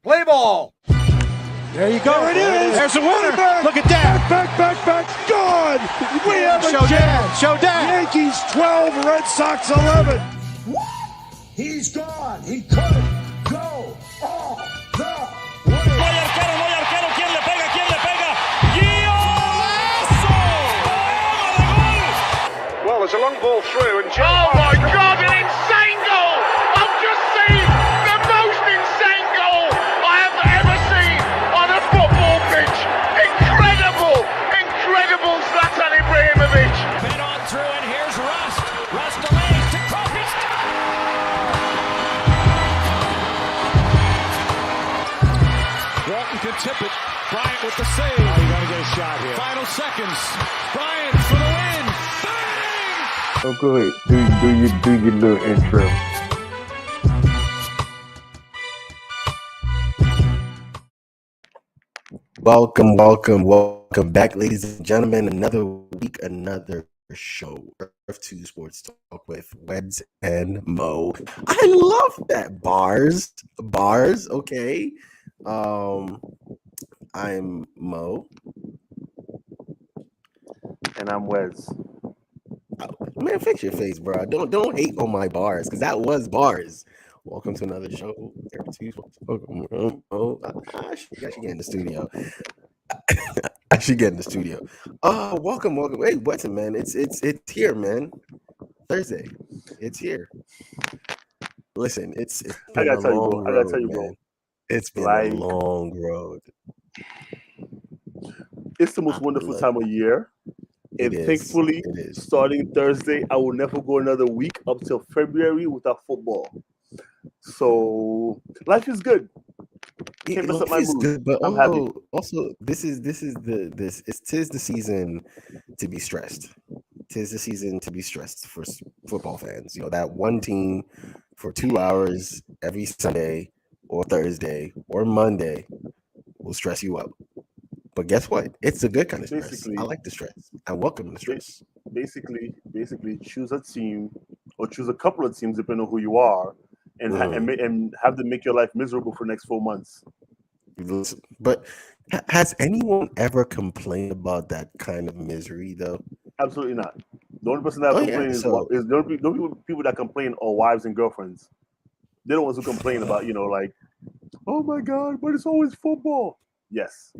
Play ball. There you go. There it is. There's a winner. Look at that. Back. Gone. We have a chance. Show down. Yankees 12, Red Sox 11. He's gone. He could go all the way. No hay arquero. ¿Quién le pega? ¡Golazo! Well, there's a long ball through, and Oh my God, an insane goal! I've just seen the most insane goal I have ever seen on a football pitch. Incredible Zlatan Ibrahimovic. Fed on through, and here's Rust. Rust delays to Kobe. Walton can tip it. Bryant with the save. Oh, you got to get a shot here. Final seconds. Bryant for the win. Bang! Oh, go ahead. Do your little intro. Welcome back, ladies and gentlemen. Another week, another show. Earth2 Sports Talk with Weds and Mo. I love that. Bars. Okay. I'm Mo. And I'm Weds. Man, fix your face, bro. Don't hate on my bars, because that was bars. Welcome to another show. I should get in the studio. Oh, welcome. Hey, what's it, man? It's here, man. Thursday. It's here. Listen, it's been a long road, man. It's been a long road. It's the most wonderful time of year. And thankfully, starting Thursday, I will never go another week up till February without football. So life is good. Can't mess up my mood. Good, but I'm happy. Also, tis the season to be stressed. Tis the season to be stressed for football fans. You know, that one team for 2 hours every Sunday or Thursday or Monday will stress you up. But guess what? It's a good kind of stress. Basically, I like the stress. I welcome the stress. Basically, choose a team or choose a couple of teams depending on who you are, and have them make your life miserable for the next 4 months. But has anyone ever complained about that kind of misery, though? Absolutely not. The only person that complains is the only people that complain are wives and girlfriends. They're the ones who complain about, like, oh my God, but it's always football. Yes.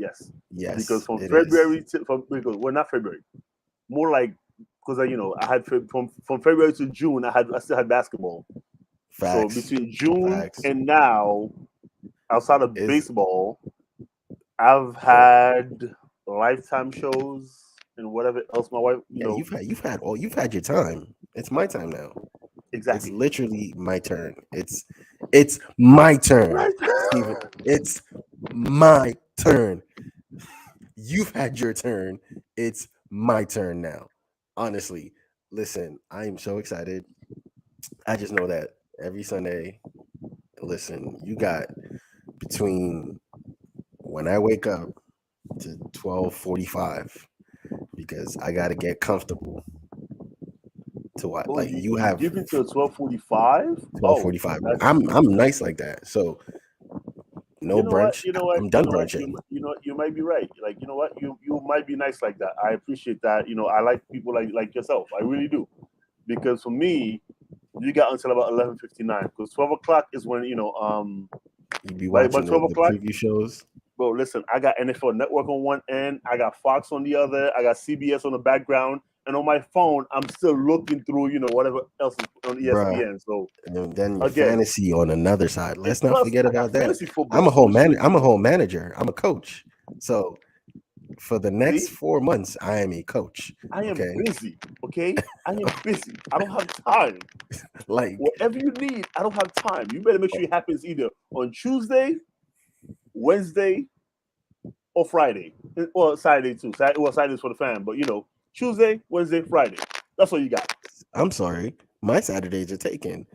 Because from February not February, more like because I had from February to June, I still had basketball. Facts. So between June and now, outside of baseball, I've had Lifetime shows and whatever else my wife. You've had your time. It's my time now. Exactly. It's literally my turn. It's my turn. Steven. It's my turn. You've had your turn. It's my turn now. Honestly, listen, I am so excited. I just know that every Sunday, listen, you got between when I wake up to 12:45 because I got to get comfortable to what you have. You can till 12:45. 12:45. I'm nice like that. So no brunch. I'm done brunching. You might be right. Like, you know what? You might be nice like that. I appreciate that. I like people like yourself. I really do. Because for me, you got until about 11:59. Because 12 o'clock is when you be watching the preview shows. Bro, listen, I got NFL Network on one end, I got Fox on the other, I got CBS on the background, and on my phone, I'm still looking through, whatever else is on ESPN. Bruh. So and then your fantasy on another side. Let's not forget about that. I'm a whole manager. I'm a coach. So for the next 4 months, I am a coach. I am busy. Okay, I am busy. I don't have time. Like whatever you need, I don't have time. You better make sure it happens either on Tuesday, Wednesday, or Friday, or Saturday too. Saturday's for the fan, but Tuesday, Wednesday, Friday. That's all you got. I'm sorry, my Saturdays are taken.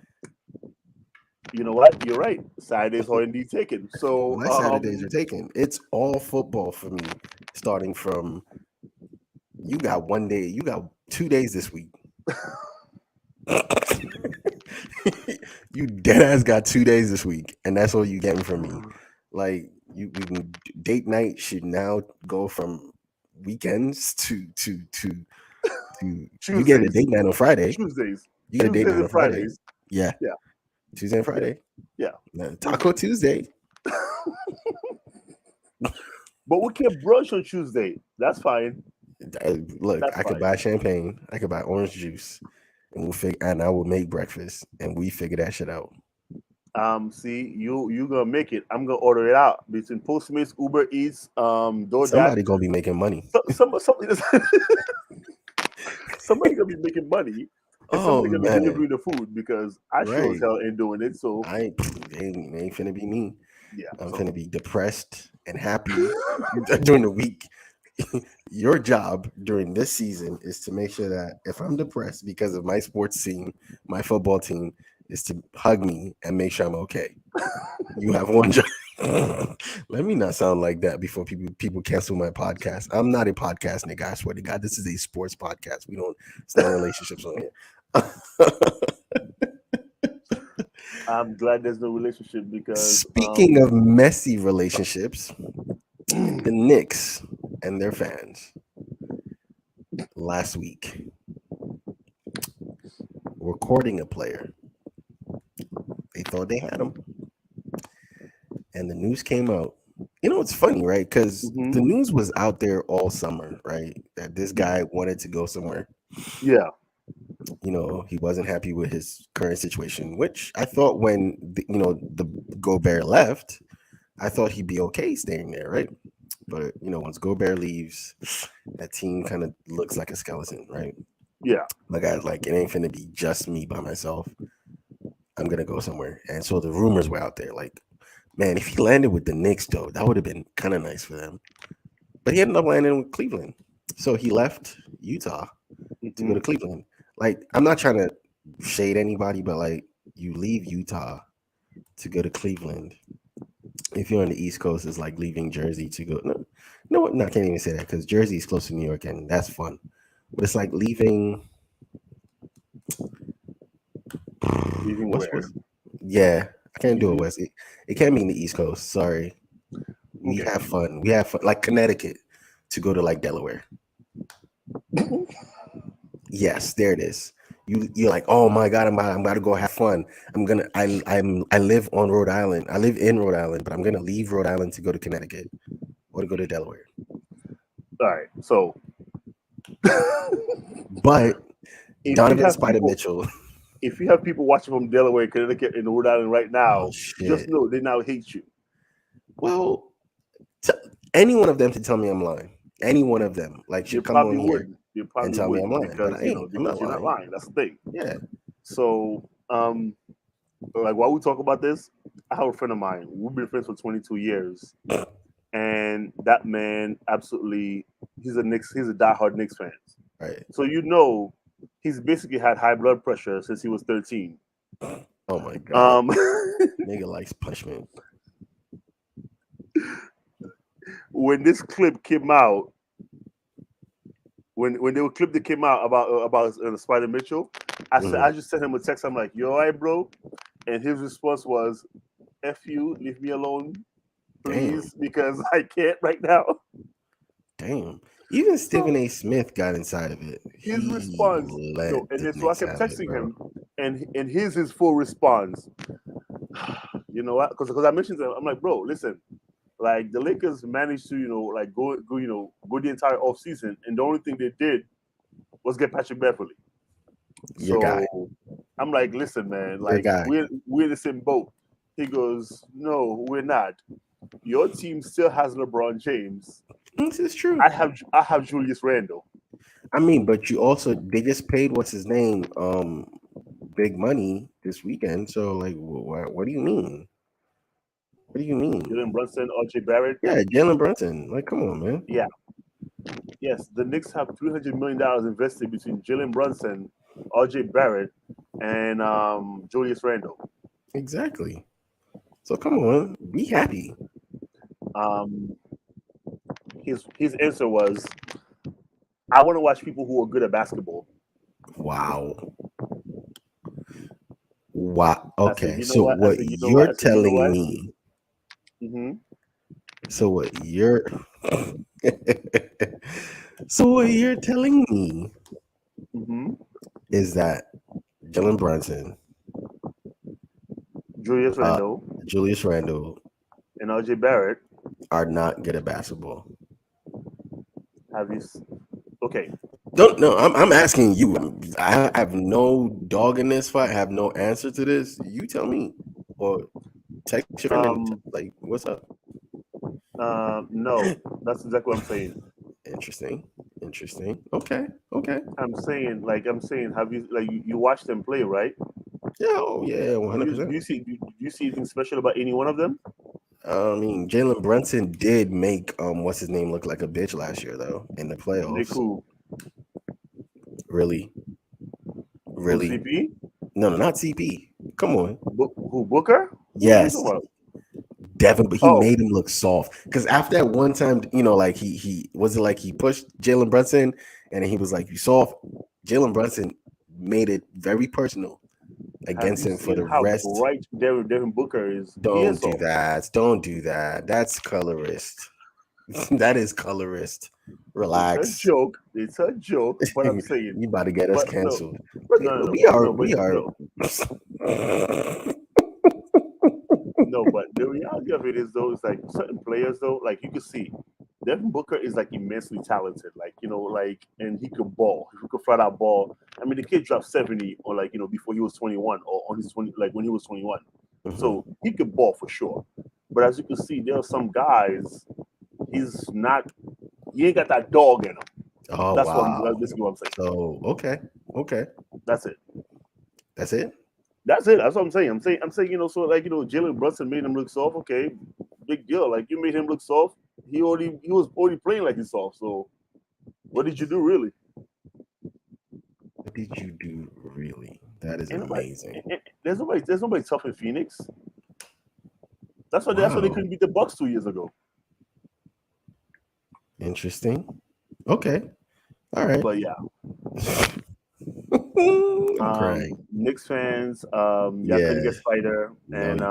You know what? You're right. Saturdays are indeed taken. So my Saturdays are taken. It's all football for me. Starting from you got 1 day, you got 2 days this week. You dead ass got 2 days this week, and that's all you getting from me. Like you date night should now go from weekends to you get a date night on Friday. Tuesdays. You get a date night Tuesdays on and Friday. Fridays. Yeah. Yeah. Tuesday and Friday. Yeah. Taco Tuesday. But we can brunch on Tuesday. That's fine. Look, That's I could fine. buy champagne. I could buy orange juice, and I will make breakfast, and we figure that shit out. See, you gonna make it. I'm gonna order it out between Postmates, Uber Eats, DoorDash. Somebody gonna be making money. Somebody gonna be making money. And somebody gonna be delivering the food because I sure as hell ain't doing it. So it ain't finna be me. Yeah, I'm finna be depressed and happy during the week. Your job during this season is to make sure that if I'm depressed because of my sports team, my football team, is to hug me and make sure I'm okay. You have one job. Let me not sound like that before people cancel my podcast. I'm not a podcast nigga. I swear to God, this is a sports podcast. It's not relationships on here. I'm glad there's no relationship because speaking of messy relationships, the Knicks and their fans last week were courting a player. They thought they had him. And the news came out. You know, it's funny, right? Because the news was out there all summer, right? That this guy wanted to go somewhere. Yeah. You know, he wasn't happy with his current situation, which I thought when, the Gobert left, I thought he'd be okay staying there, right? But, once Gobert leaves, that team kind of looks like a skeleton, right? Yeah. My guy's like, it ain't finna be just me by myself. I'm going to go somewhere. And so the rumors were out there like, man, if he landed with the Knicks, though, that would have been kind of nice for them. But he ended up landing with Cleveland. So he left Utah to go to Cleveland. Like, I'm not trying to shade anybody, but, like, you leave Utah to go to Cleveland. If you're on the East Coast, it's like leaving Jersey to go. No, I can't even say that because Jersey is close to New York, and that's fun. But it's like leaving where? Yeah, I can't do it, West. It can't be in the East Coast. Sorry. We have fun. We have fun. Like Connecticut to go to like Delaware. Yes, there it is. You're like, oh my God, I'm about to go have fun. I live on Rhode Island. I live in Rhode Island, but I'm gonna leave Rhode Island to go to Connecticut or to go to Delaware. All right, so but Donovan Mitchell. If you have people watching from Delaware, Connecticut, and Rhode Island right now, just know they now hate you. Well, any one of them to tell me I'm lying. Any one of them, like, should come on here and tell me I'm lying. Because, you're not lying. That's the thing. Yeah. So, like, while we talk about this, I have a friend of mine. We've been friends for 22 years, and that man absolutely, he's a diehard Knicks fan. Right. So he's basically had high blood pressure since he was 13. Oh my God. Nigga likes punishment. When this clip came out, when there were clip that came out about Spider Mitchell, I just sent him a text. I'm like, "You all right, bro?" And his response was, "F you, leave me alone, please, because I can't right now." Damn. Even Stephen A. Smith got inside of it. His response, and then so I kept texting him, and here's his full response. You know what? Because I mentioned to him, I'm like, bro, listen, like the Lakers managed to, go the entire offseason, and the only thing they did was get Patrick Beverley. Your guy. I'm like, listen, man, like we're in the same boat. He goes, no, we're not. Your team still has LeBron James. This is true. I have Julius Randle. I mean, but they just paid what's his name big money this weekend. So like, what do you mean? What do you mean? Jalen Brunson, RJ Barrett. Yeah, Jalen Brunson. Like, come on, man. Yeah. Yes, the Knicks have $300 million invested between Jalen Brunson, RJ Barrett, and Julius Randle. Exactly. So come on, be happy. His answer was, I want to watch people who are good at basketball. Wow. Okay, so what you're telling me Mm-hmm. So what you're telling me Mm-hmm. is that Jalen Brunson, Julius Randle Julius Randle and RJ Barrett. are not good at basketball. Have you? Okay. Don't no. I'm asking you. I have no dog in this fight. I have no answer to this. You tell me, or text your friend and like, what's up? No, that's exactly what I'm saying. Interesting. Okay. I'm saying, have you you watched them play, right? Yeah. Oh yeah. Do 100%. you see anything special about any one of them? I mean, Jalen Brunson did make what's his name look like a bitch last year though in the Nick playoffs. who? Really? Who, CP? No, not CP. Come on. Who, Booker? Yes, Who are you talking Devin, but he about? made him look soft. Because after that one time, like he was it like he pushed Jalen Brunson and then he was like, "You soft." Jalen Brunson made it very personal Have against you him for seen the how rest. bright Devin Booker is? He is Don't do soft. that. Don't do that. That's colorist. That is colorist. Relax. It's a joke. It's a joke. But I'm saying, You about to get us but no, canceled. Look, no, we are. no, but no. No, but the reality of it is though, is like certain players though, like you can see, Devin Booker is like immensely talented, and he could ball, he could flat out ball. I mean, the kid dropped 70 or before he was 21 or on his 20, like when he was 21, so he could ball for sure. But as you can see, there are some guys, he's not, he ain't got that dog in him. Oh That's wow. that's basically what I'm saying. So okay. That's it. That's it. That's it. That's what I'm saying. I'm saying, so Jalen Brunson made him look soft. Okay, big deal. Like you made him look soft. He was already playing like he's soft. So what did you do really? What did you do really? That is amazing. There's nobody tough in Phoenix. That's why they couldn't beat the Bucks 2 years ago. Interesting. Okay. All right. But yeah. Knicks fans, y'all couldn't get Spider, and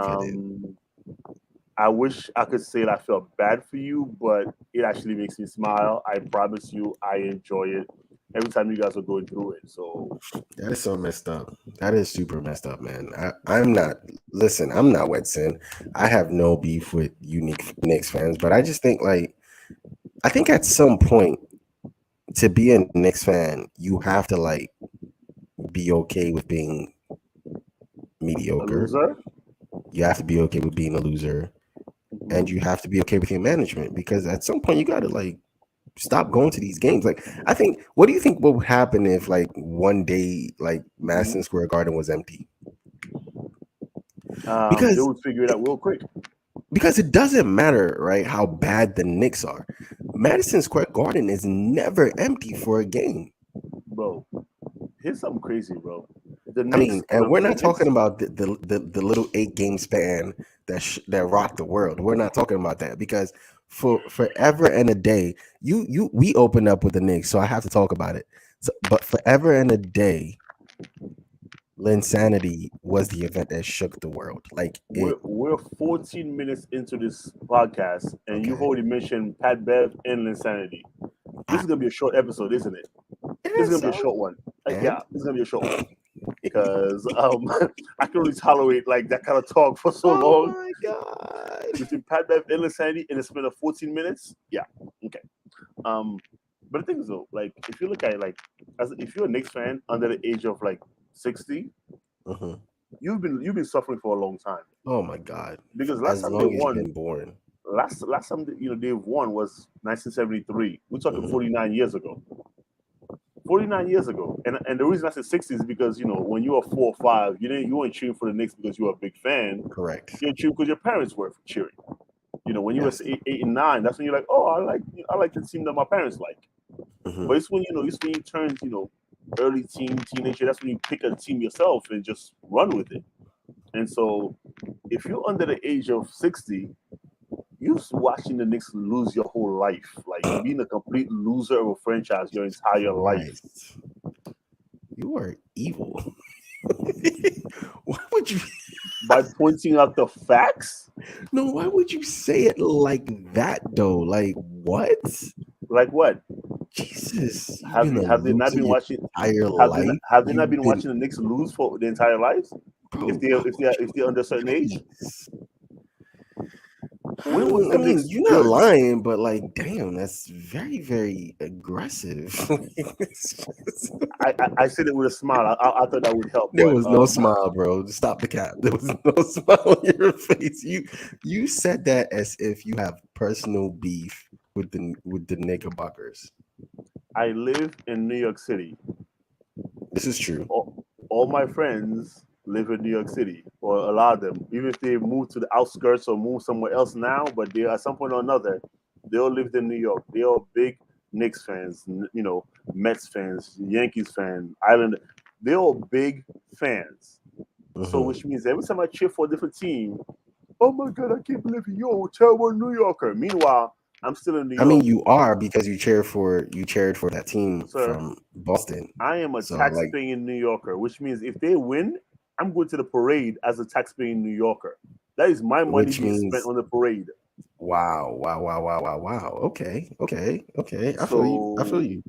I wish I could say that I felt bad for you, but it actually makes me smile. I promise you, I enjoy it every time you guys are going through it. So that is so messed up. That is super messed up, man. I'm not. Listen, I'm not Wetson. I have no beef with unique Knicks fans, but I just think I think at some point to be a Knicks fan, you have to be okay with being mediocre. A loser? You have to be okay with being a loser, and you have to be okay with your management because at some point you got to stop going to these games. I think, what do you think what would happen if one day Madison Square Garden was empty? Because they would figure it out real quick. Because it doesn't matter, right, how bad the Knicks are. Madison Square Garden is never empty for a game. Bro, here's something crazy, bro. And we're not talking about the little 8-game span that rocked the world. We're not talking about that because for forever and a day, we opened up with the Knicks, so I have to talk about it. So, but forever and a day, Linsanity was the event that shook the world. We're 14 minutes into this podcast, and you've already mentioned Pat Bev and Linsanity. This is gonna be a short episode, isn't it? This is gonna be a short one. Yeah, this is gonna be a short one because I can only tolerate that kind of talk for so long. Oh my god! Between Pat Bev and Linsanity, and it's been 14 minutes. Yeah, okay. But the thing is though, if you look at it, if you're a Knicks fan under the age of 60, you've been suffering for a long time. Oh my god! Because last time they won, been born. Last time they've won was 1973. We're talking 49 years ago. 49 years ago, and the reason I said 60 is because when you were 4 or 5, you weren't cheering for the Knicks because you were a big fan. Correct. You're cheering because your parents were cheering. When you were 8 and 9, that's when you're like, oh, I like the team that my parents like. But it's when you turn early teenager. That's when you pick a team yourself and just run with it. And so, if you're under the age of 60, you're watching the Knicks lose your whole life, being a complete loser of a franchise your entire life. You are evil. What would you? By pointing out the facts? No, why would you say it like that though? Like what? Like what? Jesus, you've Have been you a have they not loser been your watching? entire Have they not You've been been, watching the Knicks lose for the entire lives? bro. If they're under a certain age, I when was mean, the Knicks you're not good? lying, but like, damn, that's very, very aggressive. I said it with a smile. I thought that would help, There but was no smile, bro. Stop the cap. There was no smile on your face. You said that as if you have personal beef with the Knickerbockers. I live in New York City. This is true. All my friends live in New York City, or a lot of them, even if they move to the outskirts or move somewhere else now, but they at some point or another, they all lived in New York. They all big Knicks fans, Mets fans, Yankees fans, Island. They're all big fans. So, which means every time I cheer for a different team, oh my God, I can't believe you're a terrible New Yorker. Meanwhile, I'm still in New York. I mean, you are because you cheered for that team Sir, from Boston. I am a So, tax-paying New Yorker, which means if they win, I'm going to the parade as a tax-paying New Yorker. That is my money which being means spent on the parade. wow. Okay. I feel you.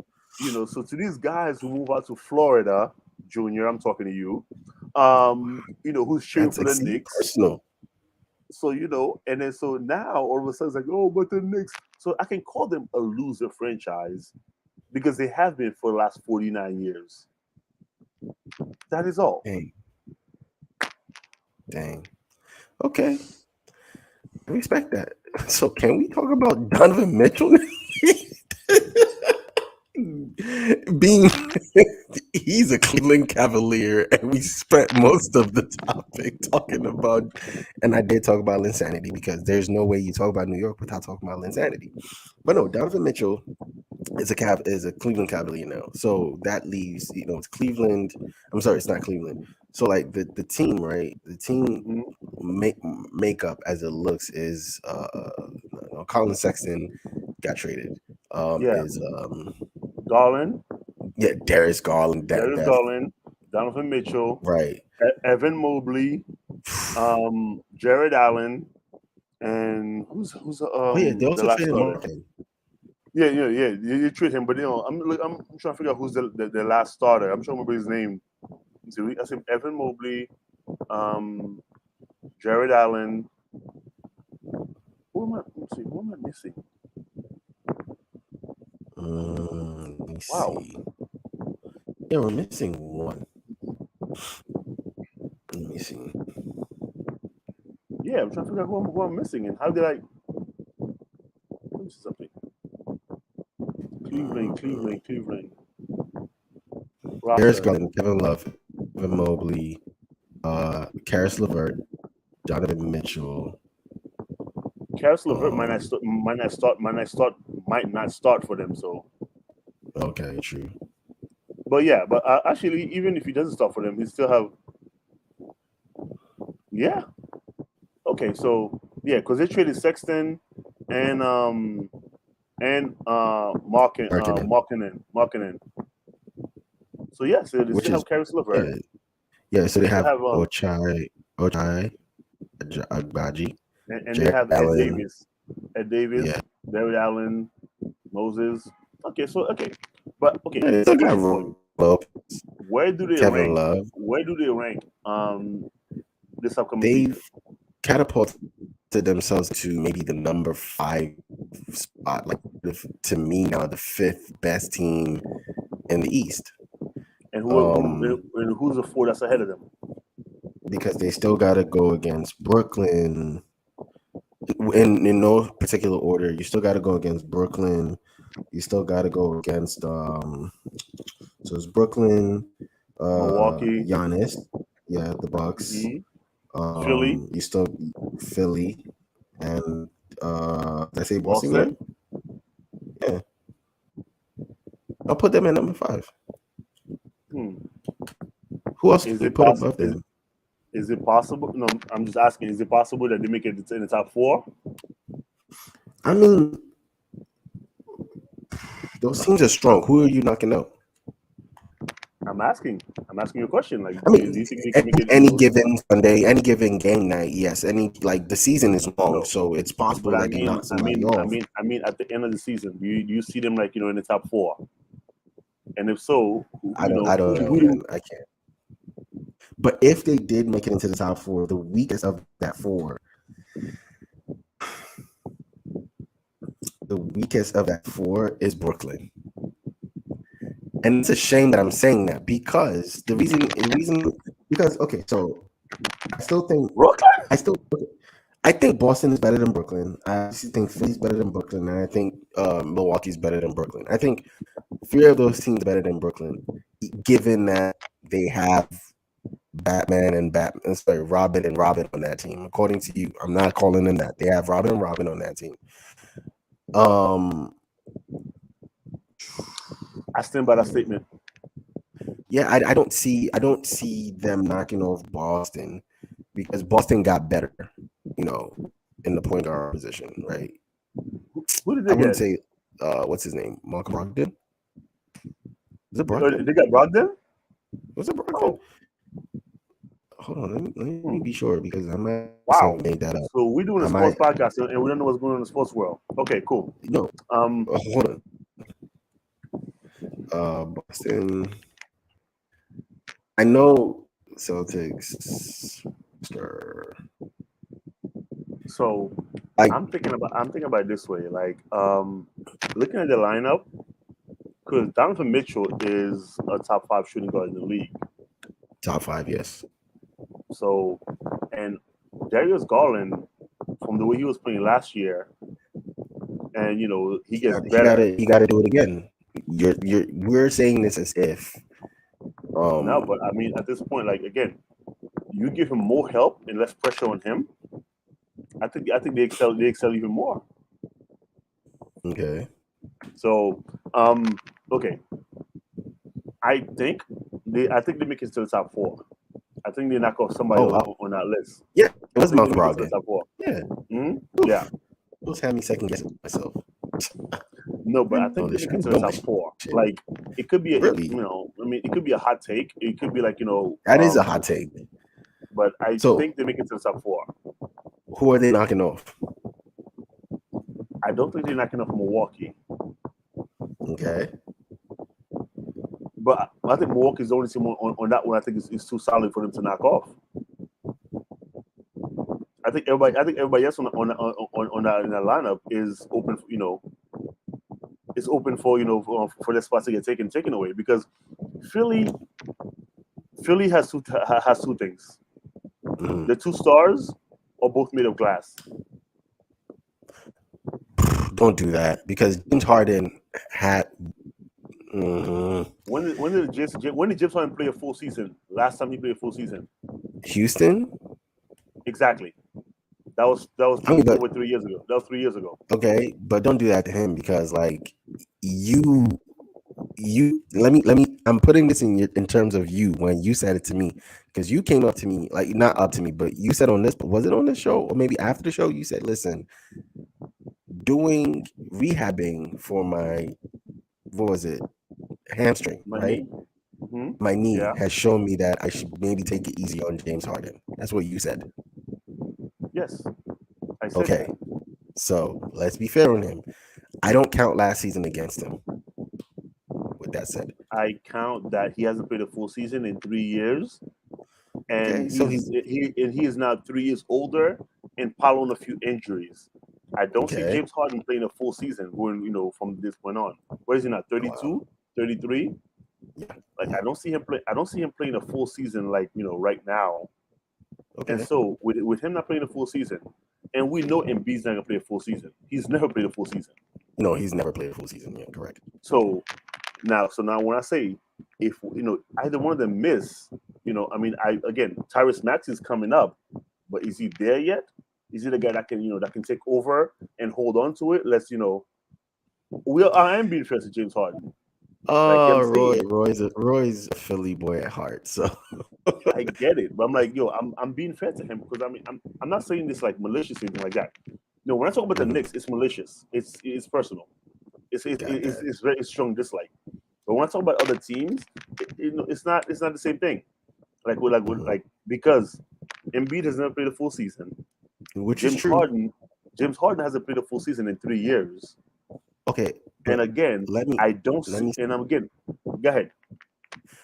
So to these guys who move out to Florida, Junior, I'm talking to you, who's cheering That's for the Knicks. personal. So, and then so now all of a sudden it's like, oh, but the Knicks. So I can call them a loser franchise because they have been for the last 49 years. That is all. Dang. Okay. I respect that. So can we talk about Donovan Mitchell? He's a Cleveland Cavalier, and we spent most of the topic talking about, and I did talk about Linsanity because there's no way you talk about New York without talking about Linsanity. But no, Donovan Mitchell is a Cleveland Cavalier now, so that leaves it's Cleveland. I'm sorry, it's not Cleveland. So like the team, right? The team makeup as it looks is Colin Sexton got traded. Is Garland. Yeah, Darius Garland. Garland, Donovan Mitchell, Right. Evan Mobley, Jared Allen, and who's they also the last traded starter? Martin. Yeah. You trade him, but I'm trying to figure out who's the last starter. I'm trying to remember his name. So I said Evan Mobley, Jared Allen. Who am I missing? Let me Wow. see. Yeah, we're missing one. Let me see. Yeah, I'm trying to figure out who I'm missing and how did I. Let me see something. Cleveland. Darius Garland, Kevin Love, Evan Mobley, Karis LeVert, Donovan Mitchell. Karis LeVert might not start for them. So. Okay, true. But yeah, actually, even if he doesn't start for them, he still have. Yeah. Okay, so yeah, because they traded Sexton and Markkinen. So yeah, so they still have Karis LeVert. Yeah, so they have Ochai, Agbaji, and Jared they have Allen. Ed Davis, Yeah. David Allen, Moses. Okay, but okay. Yeah, they got where do they Kevin rank? Love. Where do they rank? This upcoming They've season? catapulted themselves to maybe the number 5 spot. Like to me now, the 5th best team in the East. And who's the 4 that's ahead of them? Because they still got to go against Brooklyn. In no particular order, you still got to go against Brooklyn. You still got to go against so it's Brooklyn, Milwaukee, Giannis, the Bucks, Philly. You still Philly, and did I say Boston? Yeah, I'll put them at number 5. Who else is you it put possible? above them? Is it possible? No, I'm just asking. Is it possible that they make it in the top 4? I mean, those teams are strong. Who are you knocking out? I'm asking you a question. Like, I mean, do you think they can make it? any given Sunday, any given game night, yes. The season is long, No. so it's possible But that they knock somebody off. I mean, at the end of the season, do you see them like in the top 4? And if so, I don't know, man. I can't. But if they did make it into the top 4, the weakest of that 4, is Brooklyn. And it's a shame that I'm saying that because okay, so I still think I think Boston is better than Brooklyn. I think Philly's better than Brooklyn, and I think Milwaukee's better than Brooklyn. I think 3 of those teams are better than Brooklyn, given that they have Robin and Robin on that team. According to you, I'm not calling them that. They have Robin and Robin on that team. I stand by that statement. Yeah, I don't see them knocking off Boston because Boston got better, in the point guard position, right? Who did they I wouldn't get? say what's his name? Mark Brogdon? Is it Brogdon? They got Brogdon? Was it Brogdon? Hold on, let me be sure because I might have made that up. So we're doing a sports podcast and we don't know what's going on in the sports world. Okay, cool. No. Hold on. Boston. I know Celtics. Sure. So I'm thinking about it this way. Like, looking at the lineup, because Donovan Mitchell is a top 5 shooting guard in the league. Top 5, yes. So, and Darius Garland, from the way he was playing last year, and he gets better. He got to do it again. We're saying this as if. No, but I mean, at this point, like again, you give him more help and less pressure on him. I think they excel even more. Okay. So, okay. I think they make it to the top 4. I think they knock off somebody on that list. Yeah, it was Malcolm Brogdon. Yeah. Mm-hmm. Yeah. Those had me second guessing myself. No, but I think they make it to the top 4. Like, it could be it could be a hot take. It could be like, that is a hot take. But I think they make it to the top 4. Who are they knocking off? I don't think they're knocking off Milwaukee. Okay. But I think Milwaukee is the only team on that one. I think it's too solid for them to knock off. I think everybody else on that in that lineup is open. It's open for their spots to get taken away because Philly has two things. Mm-hmm. The 2 stars are both made of glass. Don't do that because James Harden had. Mm-hmm. When did James Harden play a full season? Last time he played a full season? Houston. Exactly. That was over 3 years ago. That was 3 years ago. Okay, but don't do that to him because like you let me I'm putting this in terms of you when you said it to me because you came up to me like not up to me but you said on this but was it on this show or maybe after the show you said listen doing rehabbing for my hamstring right mm-hmm. My knee has shown me that I should maybe take it easy on James Harden. That's what you said. Yes, I said okay that. So let's be fair on him. I don't count last season against him. With that said, I count that he hasn't played a full season in 3 years, and he is now 3 years older and piling on a few injuries. I don't see James Harden playing a full season going from this point on. What is he now? 32, 33? Yeah. Like I don't see him playing a full season like right now. Okay. And so with him not playing a full season, and we know Embiid's not gonna play a full season. He's never played a full season. No, he's never played a full season. Yeah, correct. So now when I say if either one of them miss, Tyrese Maxey's coming up, but is he there yet? Is he the guy that can take over and hold on to it? I am being interested in James Harden. Roy's a Philly boy at heart, so I get it, but I'm like, I'm being fair to him because I'm not saying this like malicious or anything like that. When I talk about the Knicks, it's malicious. It's personal. It's very strong dislike. But when I talk about other teams, it's not the same thing. Like because Embiid has never played a full season. Which is true. James Harden hasn't played a full season in 3 years. Okay. And again, go ahead.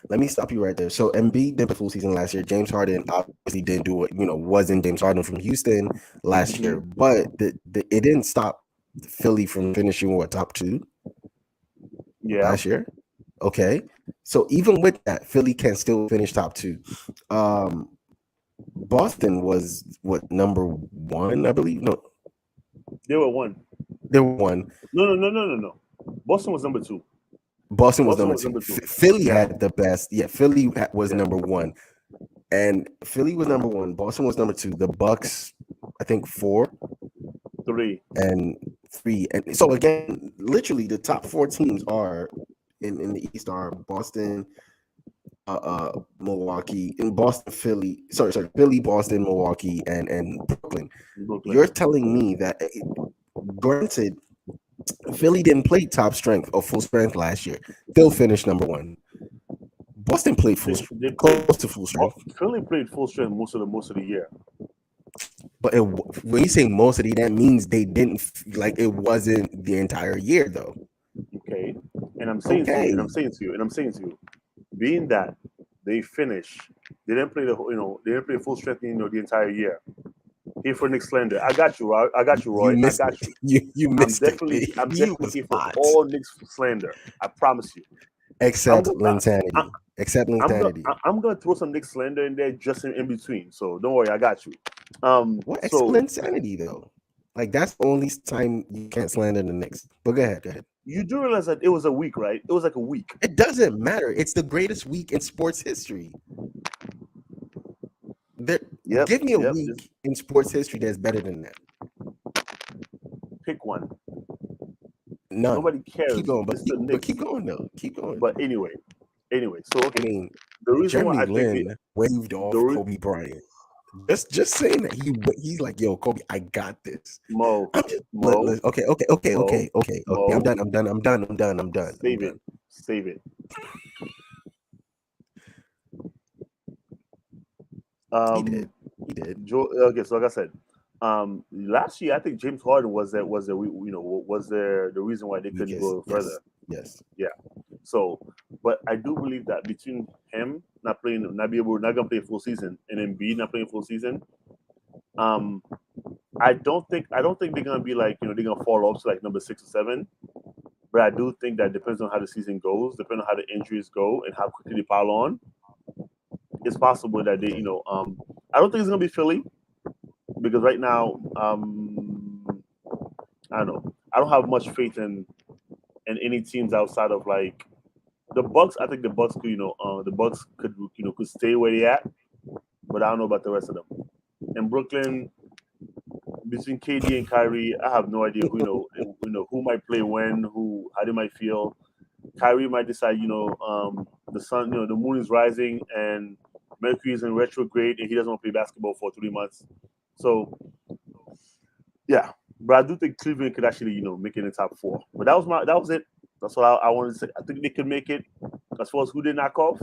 Let me stop you right there. So Embiid did a full season last year. James Harden obviously didn't do it. Wasn't James Harden from Houston last year, but it didn't stop Philly from finishing top 2. Yeah. Last year. Okay. So even with that, Philly can still finish top 2. Boston was number 1, I believe. No. They were 1. They were 1. No. Boston was number 2. Boston was number 2. Philly had the best. Yeah, Philly was number 1. And Philly was number 1. Boston was number 2. The Bucks, I think 4. 3. And 3. And so again, literally the top 4 teams are in the East are Boston, Milwaukee, in Boston, Philly, Philly, Boston, Milwaukee, and Brooklyn. You're telling me that, granted, Philly didn't play top strength or full strength last year. They'll finish number 1. Boston played close to full strength. Philly played full strength most of the year. But when you say most of that means they didn't, like, it wasn't the entire year though. Okay. And I'm saying to you, being that they didn't play full strength, the entire year. Here for Nick Slender. I got you, Roy. I got you. You missed it. I'm definitely here for all Nick's slander. I promise you. Except Linsanity. I'm gonna throw some Nick slander in there just in between. So don't worry, I got you. Except Linsanity though? Like, that's the only time you can't slander the Knicks. But go ahead. You do realize that it was a week, right? It was like a week. It doesn't matter. It's the greatest week in sports history. Give me a week in sports history that's better than that. Pick one. None. Nobody cares. Keep going, but keep going though. Keep going. But anyway. So okay. I mean, the reason Jeremy why I Lin waved off Kobe Bryant. Just saying that he's like, yo, Kobe, I got this. Mo. Okay. I'm done. Save it. He did. Okay, so like I said, last year I think James Harden was the reason why they couldn't go further. Yes. Yeah. So, but I do believe that between him not gonna play a full season, and Embiid not playing a full season, I don't think they're gonna be like, they're gonna fall off to like number 6 or 7. But I do think that depends on how the season goes, depending on how the injuries go and how quickly they pile on. It's possible that they, I don't think it's gonna be Philly, because right now, I don't know. I don't have much faith in any teams outside of like the Bucks. I think the Bucks could stay where they at, but I don't know about the rest of them. In Brooklyn, between KD and Kyrie, I have no idea who might play when, how they might feel. Kyrie might decide, the sun, the moon is rising and Mercury is in retrograde and he doesn't want to play basketball for 3 months. So, yeah. But I do think Cleveland could actually, make it in the top 4. But that was it. That's what I wanted to say. I think they could make it. As far as who they knock off,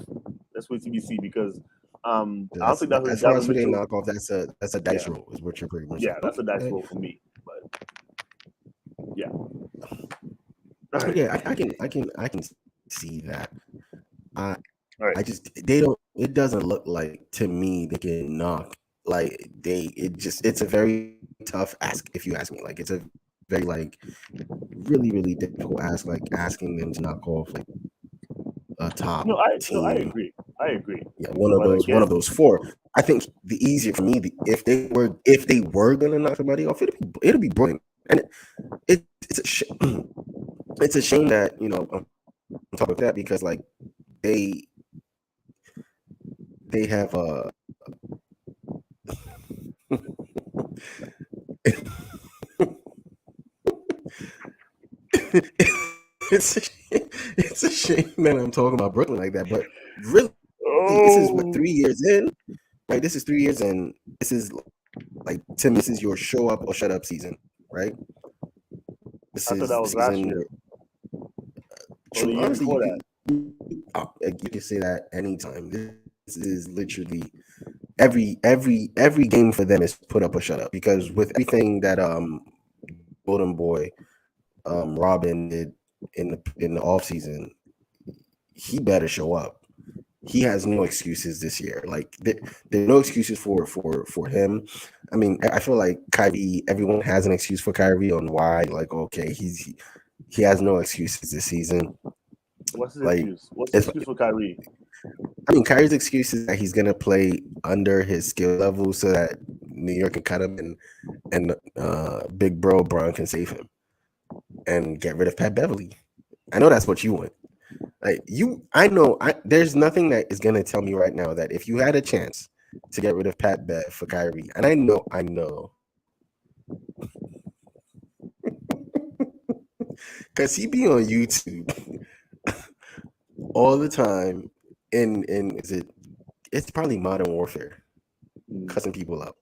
that's wait to be seen, because I don't think that's as far as who they knock off. That's a dice roll, is what you're pretty much. Yeah, that's a dice roll for me. But yeah, yeah, I can see that. Right. It doesn't look like to me they can knock. Like it's a very tough ask, if you ask me. Like, it's a very like really, really difficult ask, like asking them to knock off like a top team. I agree. Yeah, one of those 4. I think the easier for me, if they were gonna knock somebody off, it'll be Brooklyn. And it's a shame that, on top of that, because like they have it's a shame that I'm talking about Brooklyn like that, but really, this is what 3 years in, right? This is 3 years in. This is like, Tim, this is your show up or shut up season, right? I thought that was last year. Honestly, You can say that anytime. This is literally every game for them is put up or shut up, because with everything that Golden Boy Robin did in the offseason, he better show up. He has no excuses this year. Like there are no excuses for him. I mean, I feel like Kyrie, everyone has an excuse for Kyrie on why. Like, okay, he has no excuses this season. What's his Like, excuse? What's the excuse for Kyrie? I mean, Kyrie's excuse is that he's gonna play under his skill level so that New York can cut him and Big Bro Bron can save him and get rid of Pat Beverly. I know that's what you want. Like there's nothing that is gonna tell me right now that if you had a chance to get rid of Pat Bev for Kyrie, and I know, because he be on YouTube all the time. It's probably Modern Warfare, cussing people out.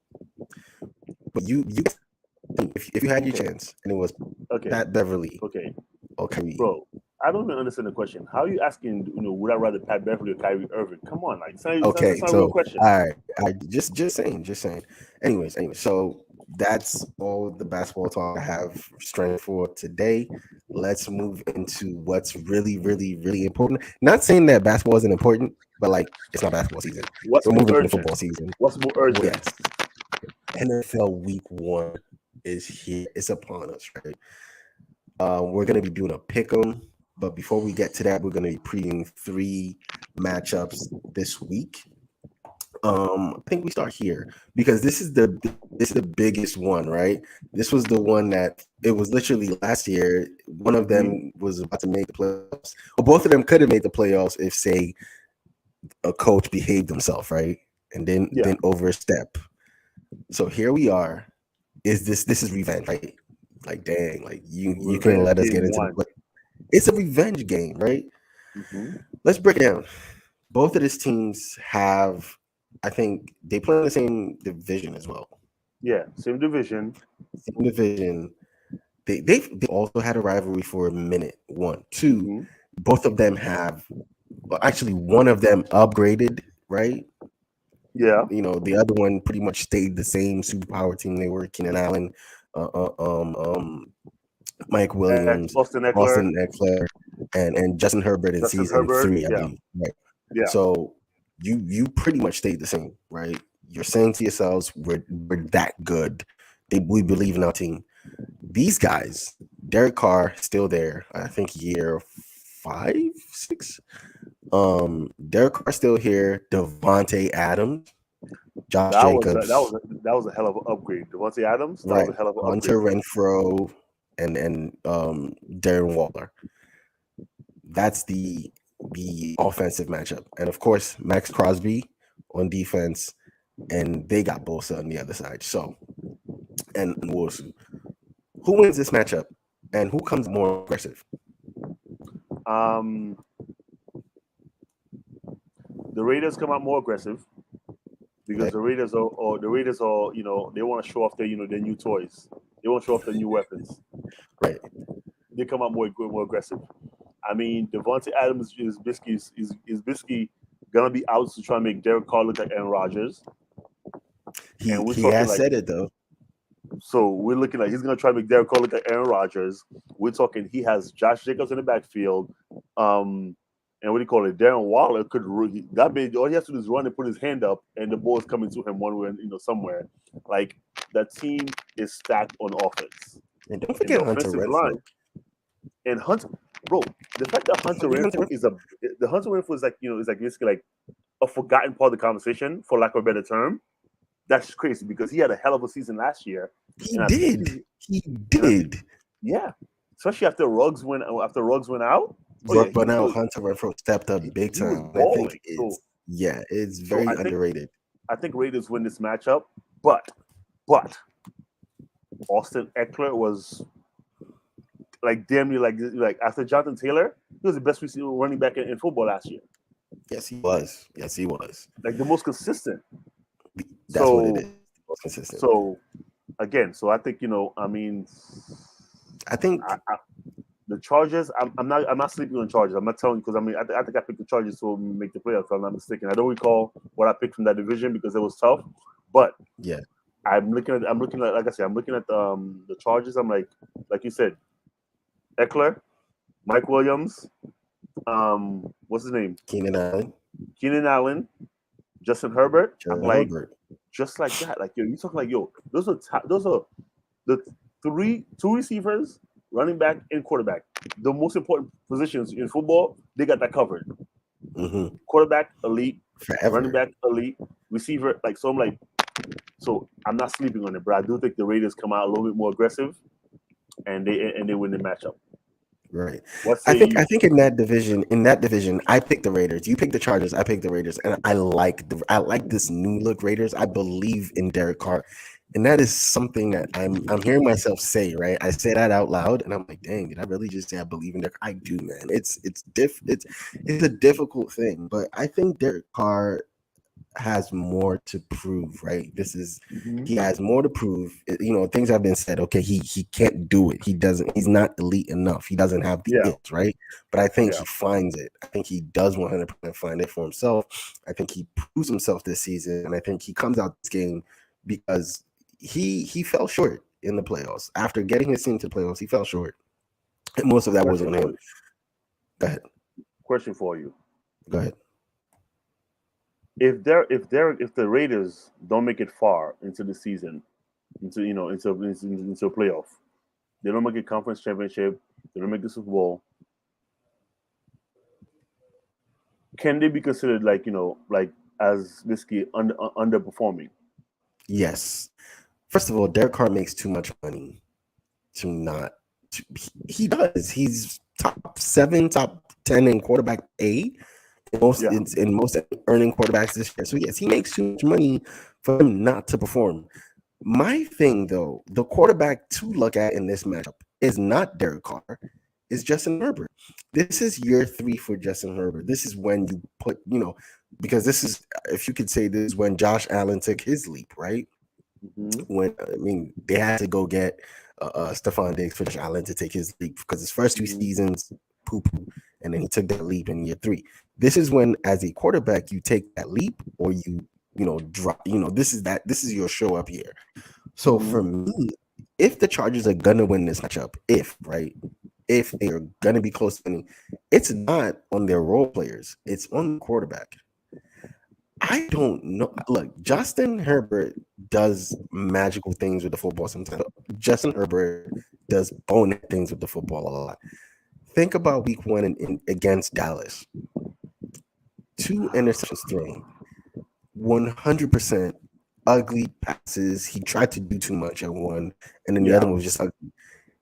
But if you had your chance and it was Pat Beverly, or Kyrie, bro, I don't even understand the question. How are you asking? Would I rather Pat Beverly or Kyrie Irving? Come on, like, it's not a real question. All right, just saying. Anyways, so that's all the basketball talk I have strength for today. Let's move into what's really, really, really important. Not saying that basketball isn't important, but like it's not basketball season. What's We're more moving urgent? into football season. What's more urgent? Yes. NFL Week 1 is here. It's upon us, right? We're gonna be doing a pick'em, but before we get to that, we're gonna be previewing 3 matchups this week. I think we start here because this is the biggest one, right? This was the one that it was literally last year. One of them was about to make the playoffs. Well, both of them could have made the playoffs if, say, a coach behaved himself, right, and didn't overstep. So here we are. This is revenge, right? Like, dang, like you couldn't let us get into the play. It's a revenge game, right? Mm-hmm. Let's break it down. Both of these teams have, I think, they play in the same division as well. Yeah, same division. They also had a rivalry for a minute. 1, 2. Both of them have. Well, actually, one of them upgraded, right? Yeah. The other one pretty much stayed the same superpower team they were. Keenan Allen, Mike Williams, Austin Eckler, and Justin Herbert in season 3, I believe. Right. Yeah. So you pretty much stayed the same, right? You're saying to yourselves, we're that good. We believe in our team. These guys, Derek Carr still there. I think year 5, 6. Derek Carr still here. Devontae Adams, Josh Jacobs. That was a hell of an upgrade. Devontae Adams, that was a hell of an upgrade. Hunter Renfrow and Darren Waller. That's the offensive matchup, and of course Max Crosby on defense, and they got Bosa on the other side. So, and Wilson. Who wins this matchup, and who comes more aggressive? The Raiders come out more aggressive because the Raiders are they want to show off their their new toys. They want to show off their new weapons. Right. They come out more aggressive. I mean, Devontae Adams is basically gonna be out to try and make Derek Carr look like Aaron Rodgers. He has said it though. So we're looking like he's gonna try to make Derek Carr look like Aaron Rodgers. We're talking he has Josh Jacobs in the backfield. And what do you call it? Darren Waller could that big. All he has to do is run and put his hand up, and the ball is coming to him one way, somewhere. Like that team is stacked on offense. And don't forget Hunter Renfrow. And Hunter, bro, the fact that Hunter Renfrow is basically like a forgotten part of the conversation, for lack of a better term. That's crazy because he had a hell of a season last year. He did. Yeah, especially after Ruggs went out. But now Hunter Renfrow stepped up big time. I think it's very underrated. I think Raiders win this matchup, but Austin Eckler was like damn near like after Jonathan Taylor, he was the best receiver running back in football last year. Yes, he was. Like the most consistent. That's what it is. Most consistent. So again, I think the Chargers. I'm not sleeping on Chargers. I'm not telling you because I mean I think I picked the Chargers to make the playoffs. If I'm not mistaken. I don't recall what I picked from that division because it was tough. But yeah, I'm looking at like I said, I'm looking at the Chargers. I'm like you said, Eckler, Mike Williams, what's his name? Keenan Allen, Justin Herbert. I'm like, Herbert. just like that. Like you talking like those are the two receivers, running back and quarterback. The most important positions in football, they got that covered. Mm-hmm. Quarterback elite, Forever. running back elite, receiver like so. I'm not sleeping on it, but I do think the Raiders come out a little bit more aggressive, and they win the matchup. Right. I think in that division, I picked the Raiders. You picked the Chargers. I picked the Raiders, and I like this new look Raiders. I believe in Derek Carr, and that is something that I'm hearing myself say. Right, I say that out loud, and I'm like, dang, did I really just say I believe in Derek? I do, man. It's a difficult thing, but I think Derek Carr has more to prove, right? He has more to prove. Things have been said. Okay, he can't do it. He's not elite enough. He doesn't have the it, right? But I think he finds it. I think he does 100% find it for himself. I think he proves himself this season, and I think he comes out this game because he fell short in the playoffs. After getting his team to the playoffs, he fell short. And most of that was on him. Go ahead. Question for you. Go ahead. If the Raiders don't make it far into the season, into a playoff, they don't make a conference championship, they don't make the Super Bowl, can they be considered like as risky underperforming? Yes. First of all, Derek Carr makes too much money to not. He does. He's top 7, top 10 in quarterback A. In most earning quarterbacks this year. So yes, he makes too much money for him not to perform. My thing though, the quarterback to look at in this matchup is not Derek Carr, it's Justin Herbert. This is year 3 for Justin Herbert. This is when you put, because this is, if you could say, this is when Josh Allen took his leap, right? When they had to go get Stephon Diggs for Josh Allen to take his leap because his first 2 seasons poo-poo, and then he took that leap in year 3. This is when, as a quarterback, you take that leap or you drop. This is your show up year. So for me, if the Chargers are gonna win this matchup, if they are gonna be close to winning, it's not on their role players, it's on the quarterback. I don't know. Look, Justin Herbert does magical things with the football sometimes. Justin Herbert does bonus things with the football a lot. Think about week 1 against Dallas. 2 interceptions thrown. 100% ugly passes. He tried to do too much at one, and then the other one was just ugly.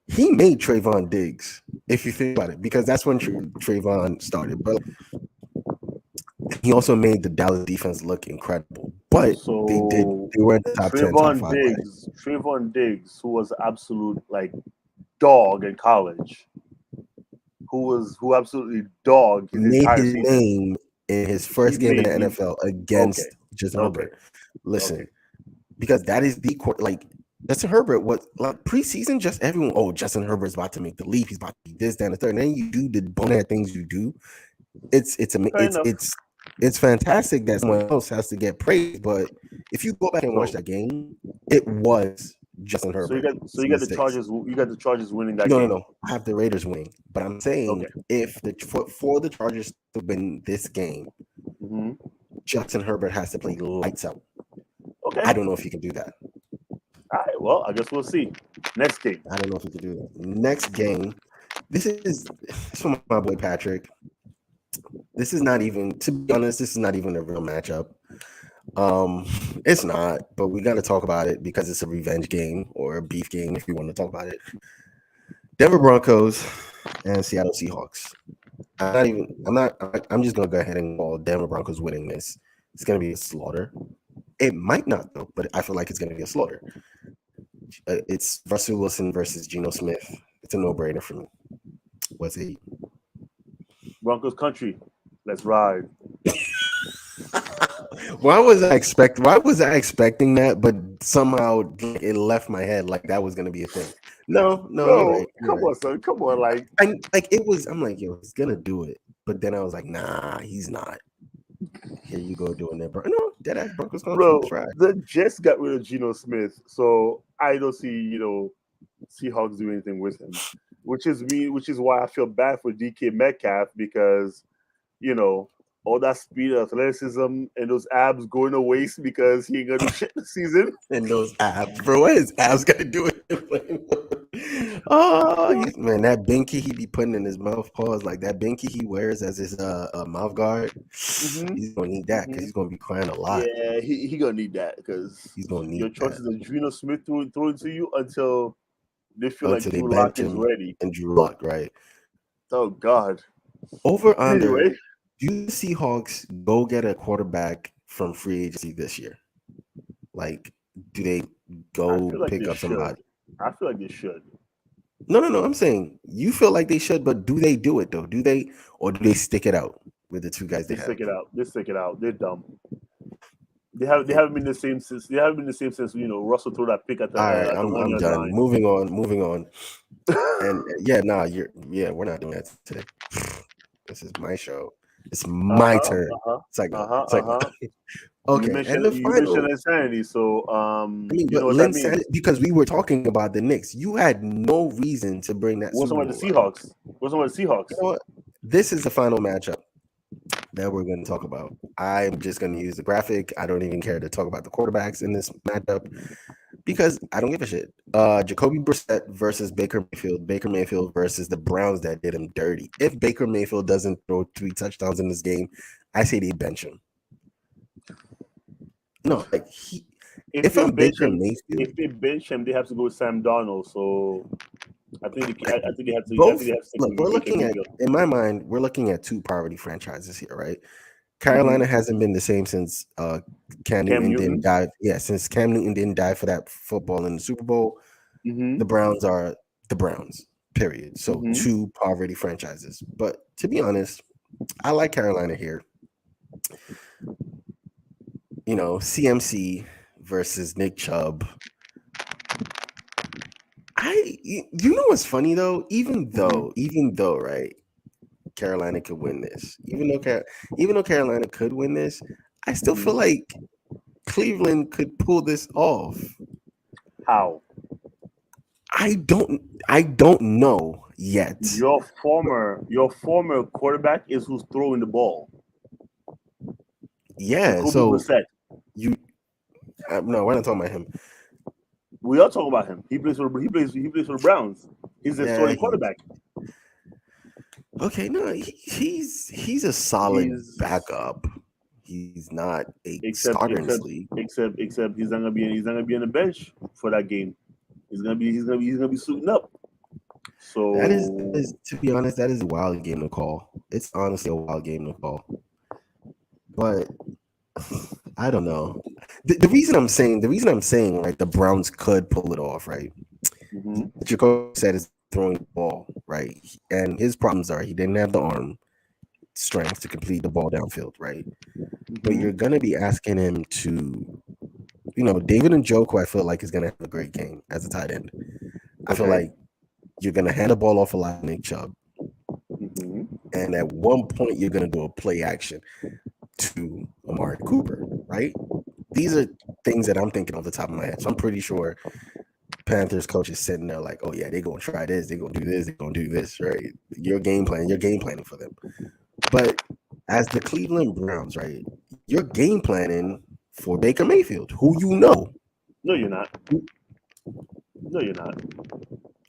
He made Trayvon Diggs, if you think about it, because that's when Trayvon started. But he also made the Dallas defense look incredible. But they were in the top 10, top 5. Trayvon Diggs, who was absolute dog in college, who absolutely dogged his entire season. Name in his first game in the NFL against Justin Herbert. Listen, because that is the Justin Herbert was preseason. Just everyone, Justin Herbert's about to make the leap. He's about to be this, that, and the third. And then you do the bonehead things you do. It's fantastic that someone else has to get praised. But if you go back and watch that game, it was Justin Herbert. So you got the Chargers. You got the Chargers winning that game. No. I have the Raiders winning. But I'm saying if for the Chargers to win this game, Justin Herbert has to play lights out. Okay. I don't know if he can do that. All right. Well, I guess we'll see. Next game. I don't know if he can do that. Next game. This is from my boy Patrick. This is not even, to be honest, this is not even a real matchup. It's not, but we got to talk about it because it's a revenge game or a beef game if you want to talk about it. Denver Broncos and Seattle Seahawks. I'm just gonna go ahead and call Denver Broncos winning this. It's gonna be a slaughter. It might not though, but I feel like it's gonna be a slaughter. It's Russell Wilson versus Geno Smith. It's a no-brainer for me. What's it? Broncos country. Let's ride. Why was I expecting that? But somehow it left my head like that was gonna be a thing. No, Bro, you're right. come on, son. Come on, like I'm like, yo, he's gonna do it. But then I was like, nah, he's not. Here you go doing that, bro. No, deadass Broncos gonna bro, try. the Jets got rid of Geno Smith, so I don't see, Seahawks do anything with him. Which is why I feel bad for DK Metcalf because, all that speed, athleticism, and those abs going to waste because he ain't gonna do shit this season. And those abs, bro. What is abs got to do with it? Man, that binky he be putting in his mouth, pause, like that binky he wears as his mouth guard. Mm-hmm. He's gonna need that because he's gonna be crying a lot. Yeah, he gonna need that because he's gonna need your choices that. of Geno Smith throwing to you until they feel until like Drew they Lock bench is him ready. And Drew Lock, right? Oh God. Over under. Anyway. Do the Seahawks go get a quarterback from free agency this year? Like, do they go pick up somebody? I feel like they should. No. I'm saying you feel like they should, but do they do it though? Do they, or do they stick it out with the two guys they have? Stick it out. They stick it out. They're dumb. They haven't been the same since. Russell threw that pick at the. All right, I'm done. Line. Moving on. And we're not doing that today. This is my show. It's my turn. It's like okay. And the final insanity. So Linsanity, because we were talking about the Knicks. You had no reason to bring that. What's on the Seahawks? You know what? This is the final matchup that we're going to talk about. I'm just going to use the graphic. I don't even care to talk about the quarterbacks in this matchup because I don't give a shit. Jacoby Brissett versus Baker Mayfield. Baker Mayfield versus the Browns that did him dirty. If Baker Mayfield doesn't throw 3 touchdowns in this game, I say they bench him. No, like if they bench him, they have to go with Sam Darnold. So I think they have to. Both. Look, we're looking at, in my mind, we're looking at 2 poverty franchises here, right? Carolina hasn't been the same since Cam Newton didn't die. Yeah, since Cam Newton didn't die for that football in the Super Bowl. The Browns are the Browns, period. So 2 poverty franchises. But to be honest, I like Carolina here. CMC versus Nick Chubb. You know what's funny though? Even though, right? Carolina could win this. Even though Carolina could win this, I still feel like Cleveland could pull this off. How? I don't know yet. Your former quarterback is who's throwing the ball. Yeah, so you no, we're not talking about him. We are talking about him. He plays for the Browns. He's the starting quarterback. Okay, no, he's a solid backup. He's not a starter in this league. Except he's not gonna be on the bench for that game. He's gonna be suiting up. So that is to be honest, that is a wild game to call. It's honestly a wild game to call. But I don't know. The reason I'm saying like the Browns could pull it off, right? Jacob said is throwing the ball, right? And his problems are he didn't have the arm strength to complete the ball downfield, right? But you're gonna be asking him to, David Njoku, I feel like is gonna have a great game as a tight end. I feel like you're gonna hand the ball off a lot of Nick Chubb. And at one point you're gonna do a play action to Amari Cooper, right? These are things that I'm thinking off the top of my head. So I'm pretty sure Panthers coach is sitting there like, oh yeah, they're gonna try this, they're gonna do this, they're gonna do this, right? You're game planning for them. But as the Cleveland Browns, right, you're game planning for Baker Mayfield, who you know. No, you're not.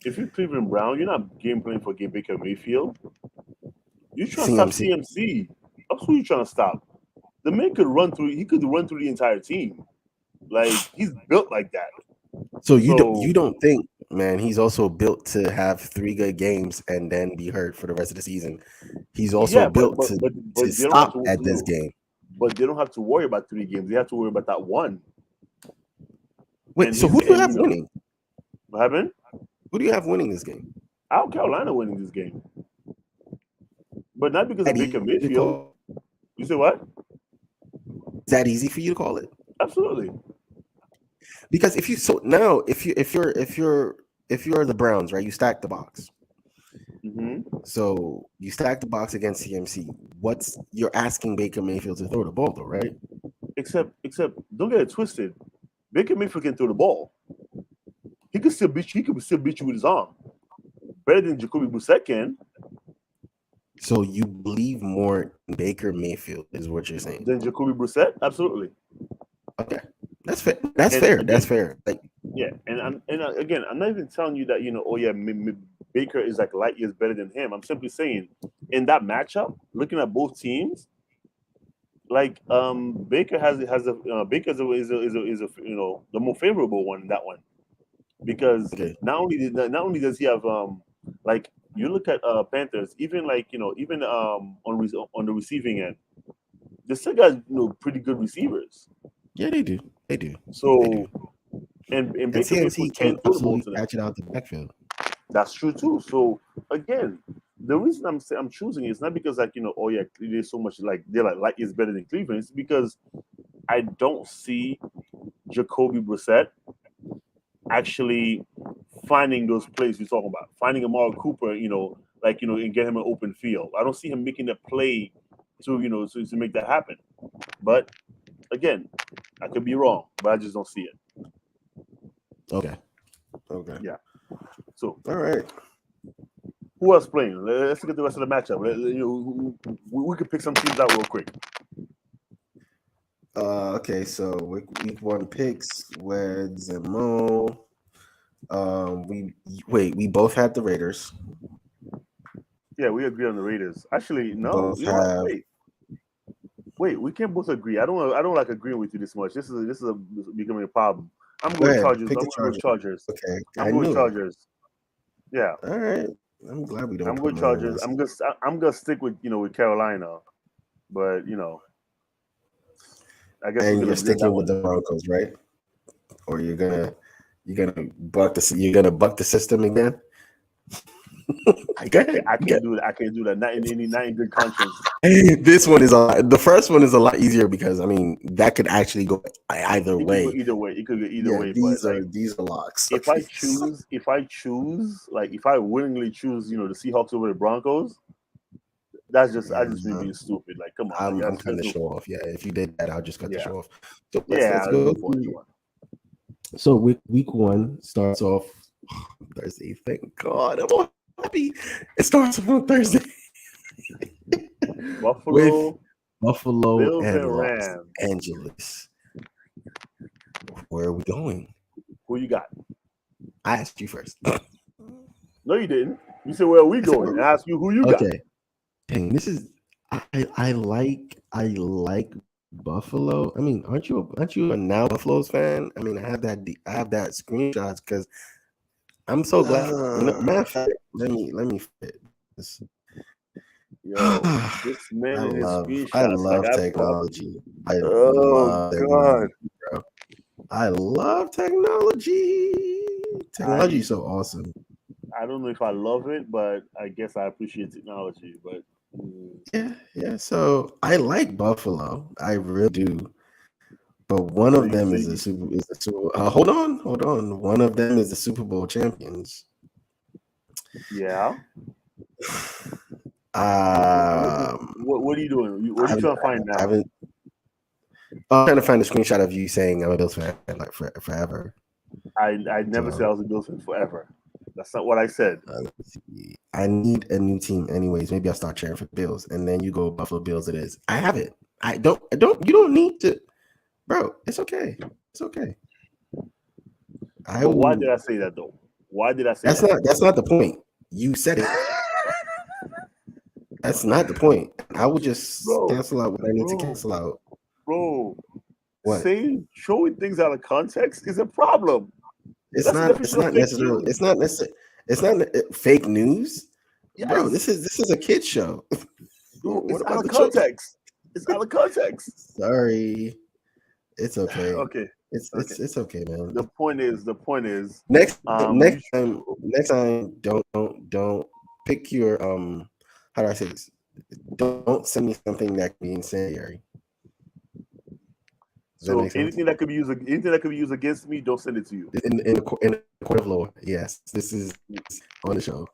If you're Cleveland Brown, you're not game planning for Baker Mayfield. You're trying to stop CMC. That's who you're trying to stop. The man could run through the entire team. Like he's built like that. So you don't think, man, he's also built to have 3 good games and then be hurt for the rest of the season. He's also built to stop at this game. But they don't have to worry about 3 games. They have to worry about that one. Wait, so who do you have winning? What happened? Who do you have winning this game? I have Carolina winning this game. But not because of Baker Mayfield. You say what? Is that easy for you to call it? Absolutely. Because if you're if you're the Browns, right, you stack the box. Mm-hmm. So you stack the box against CMC. You're asking Baker Mayfield to throw the ball, though, right? Except, don't get it twisted. Baker Mayfield can throw the ball. He could still beat you. He could still beat you with his arm. Better than Jacoby Brissett can. So you believe more in Baker Mayfield is what you're saying? Than Jacoby Brissett? Absolutely. Okay, that's fair. That's fair. Again, that's fair. Like, yeah, and again, I'm not even telling you that Baker is like light years better than him. I'm simply saying in that matchup, looking at both teams, like Baker Baker is a the more favorable one in that one because not only does he have like you look at Panthers, even on the receiving end, they still got pretty good receivers. Yeah, they do. They do. So they do. and Baker CMC Mayfield can can't throw the ball absolutely to them. catch it out the backfield. That's true too. So again, the reason I'm choosing is not because there's so much they're like light is better than Cleveland. It's because I don't see Jacoby Brissett actually finding those plays you're talking about, finding Amari Cooper, and get him an open field. I don't see him making the play to make that happen. But again, I could be wrong, but I just don't see it. Okay. Yeah. So all right. Who else playing? Let's look at the rest of the matchup. We could pick some teams out real quick. Okay, so week 1 picks, Weds and Mo. We both had the Raiders. Yeah, we agree on the Raiders. Actually, no. Wait, we can't both agree. I don't like agreeing with you this much. This is becoming a problem. I'm going Chargers. I'm going Chargers. Okay, I'm going Chargers. Yeah. All right. I'm glad we don't. I'm going Chargers. I'm gonna stick with with Carolina, but I guess. And you're sticking with the Broncos, right? Or you're gonna buck the system again? I can't do that. I can't do that. Not in good conscience. This one is the first one is a lot easier because that could actually go either way. It could go either way. These are locks. If I willingly choose, the Seahawks over the Broncos, that's just I just being stupid. Like, come on, I'm kind of show off. Yeah, if you did that, I'll just cut the show off. So let's go. So week 1 starts off Thursday. Thank God, I'm all happy. It starts on Thursday. Buffalo Bills and Rams. Los Angeles. Where are we going? Who you got? I asked you first. No, you didn't. You said, "Where are we going?" I asked you who you got. Okay. Dang, this is I like Buffalo. I mean, aren't you a now Buffalo's fan? I mean, I have that screenshots because I'm so glad. Matter of fact, let me fit this. Yo, this man in his screenshots. I love technology. I love technology. Technology is so awesome. I don't know if I love it, but I guess I appreciate technology. But yeah. So I like Buffalo. I really do. But one of them is the Super. Hold on. One of them is the Super Bowl champions. Yeah. What are you doing? What are you trying to find now? I'm trying to find a screenshot of you saying I'm a Bills fan like forever. I never said I was a Bills fan forever. That's not what I said. I need a new team, anyways. Maybe I'll start cheering for Bills, and then you go Buffalo Bills. It is. I have it. I don't. You don't need to, bro. It's okay. It's okay. Why did I say that though? Why did I say that? That's not the point. You said it. That's not the point. I would just cancel out what I need to cancel out. Bro, what? Showing things out of context is a problem. It's not necessarily. It's not fake news, bro. This is a kid show. It's out of context. It's out of context. Sorry, it's okay. Okay, it's okay, man. The point is next time, don't pick your How do I say this? Don't send me something that can be incendiary. So anything that could be used against me, don't send it to you. In the court of law, yes. This is on the show.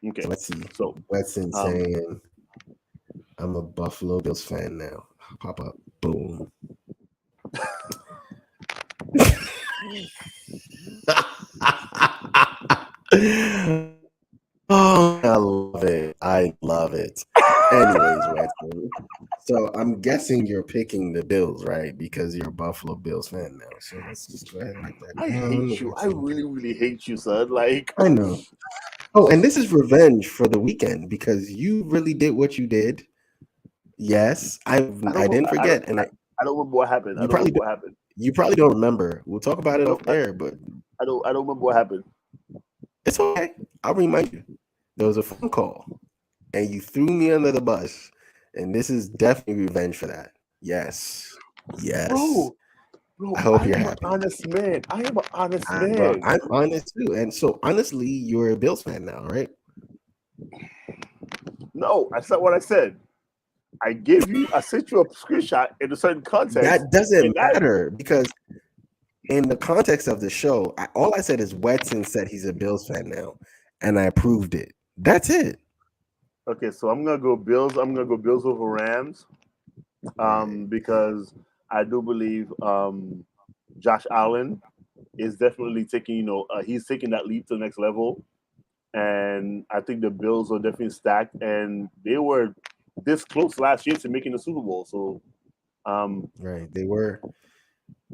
Okay. So let's see. So Wetson saying, "I'm a Buffalo Bills fan now." Pop up, boom. Oh, I love it. Anyways, Wetson. So I'm guessing you're picking the Bills, right? Because you're a Buffalo Bills fan now. So let's just go ahead and write that. I hate you. I really, really hate you, son. Like I know. Oh, and this is revenge for the weekend because you really did what you did. Yes, I didn't forget, I don't remember what happened. You probably don't remember. We'll talk about it off air, but I don't remember what happened. It's okay. I'll remind you. There was a phone call, and you threw me under the bus, and this is definitely revenge for that. Yes. Bro, I hope you're happy. I am an honest man. I'm honest too, and so honestly, you're a Bills fan now, right? No, that's not what I said. I sent you a screenshot in a certain context. That doesn't matter because in the context of the show, all I said is Wetson said he's a Bills fan now, and I proved it. That's it. Okay, so I'm gonna go Bills. I'm gonna go Bills over Rams, because I do believe Josh Allen is definitely taking. He's taking that leap to the next level, and I think the Bills are definitely stacked, and they were this close last year to making the Super Bowl. So, right, they were.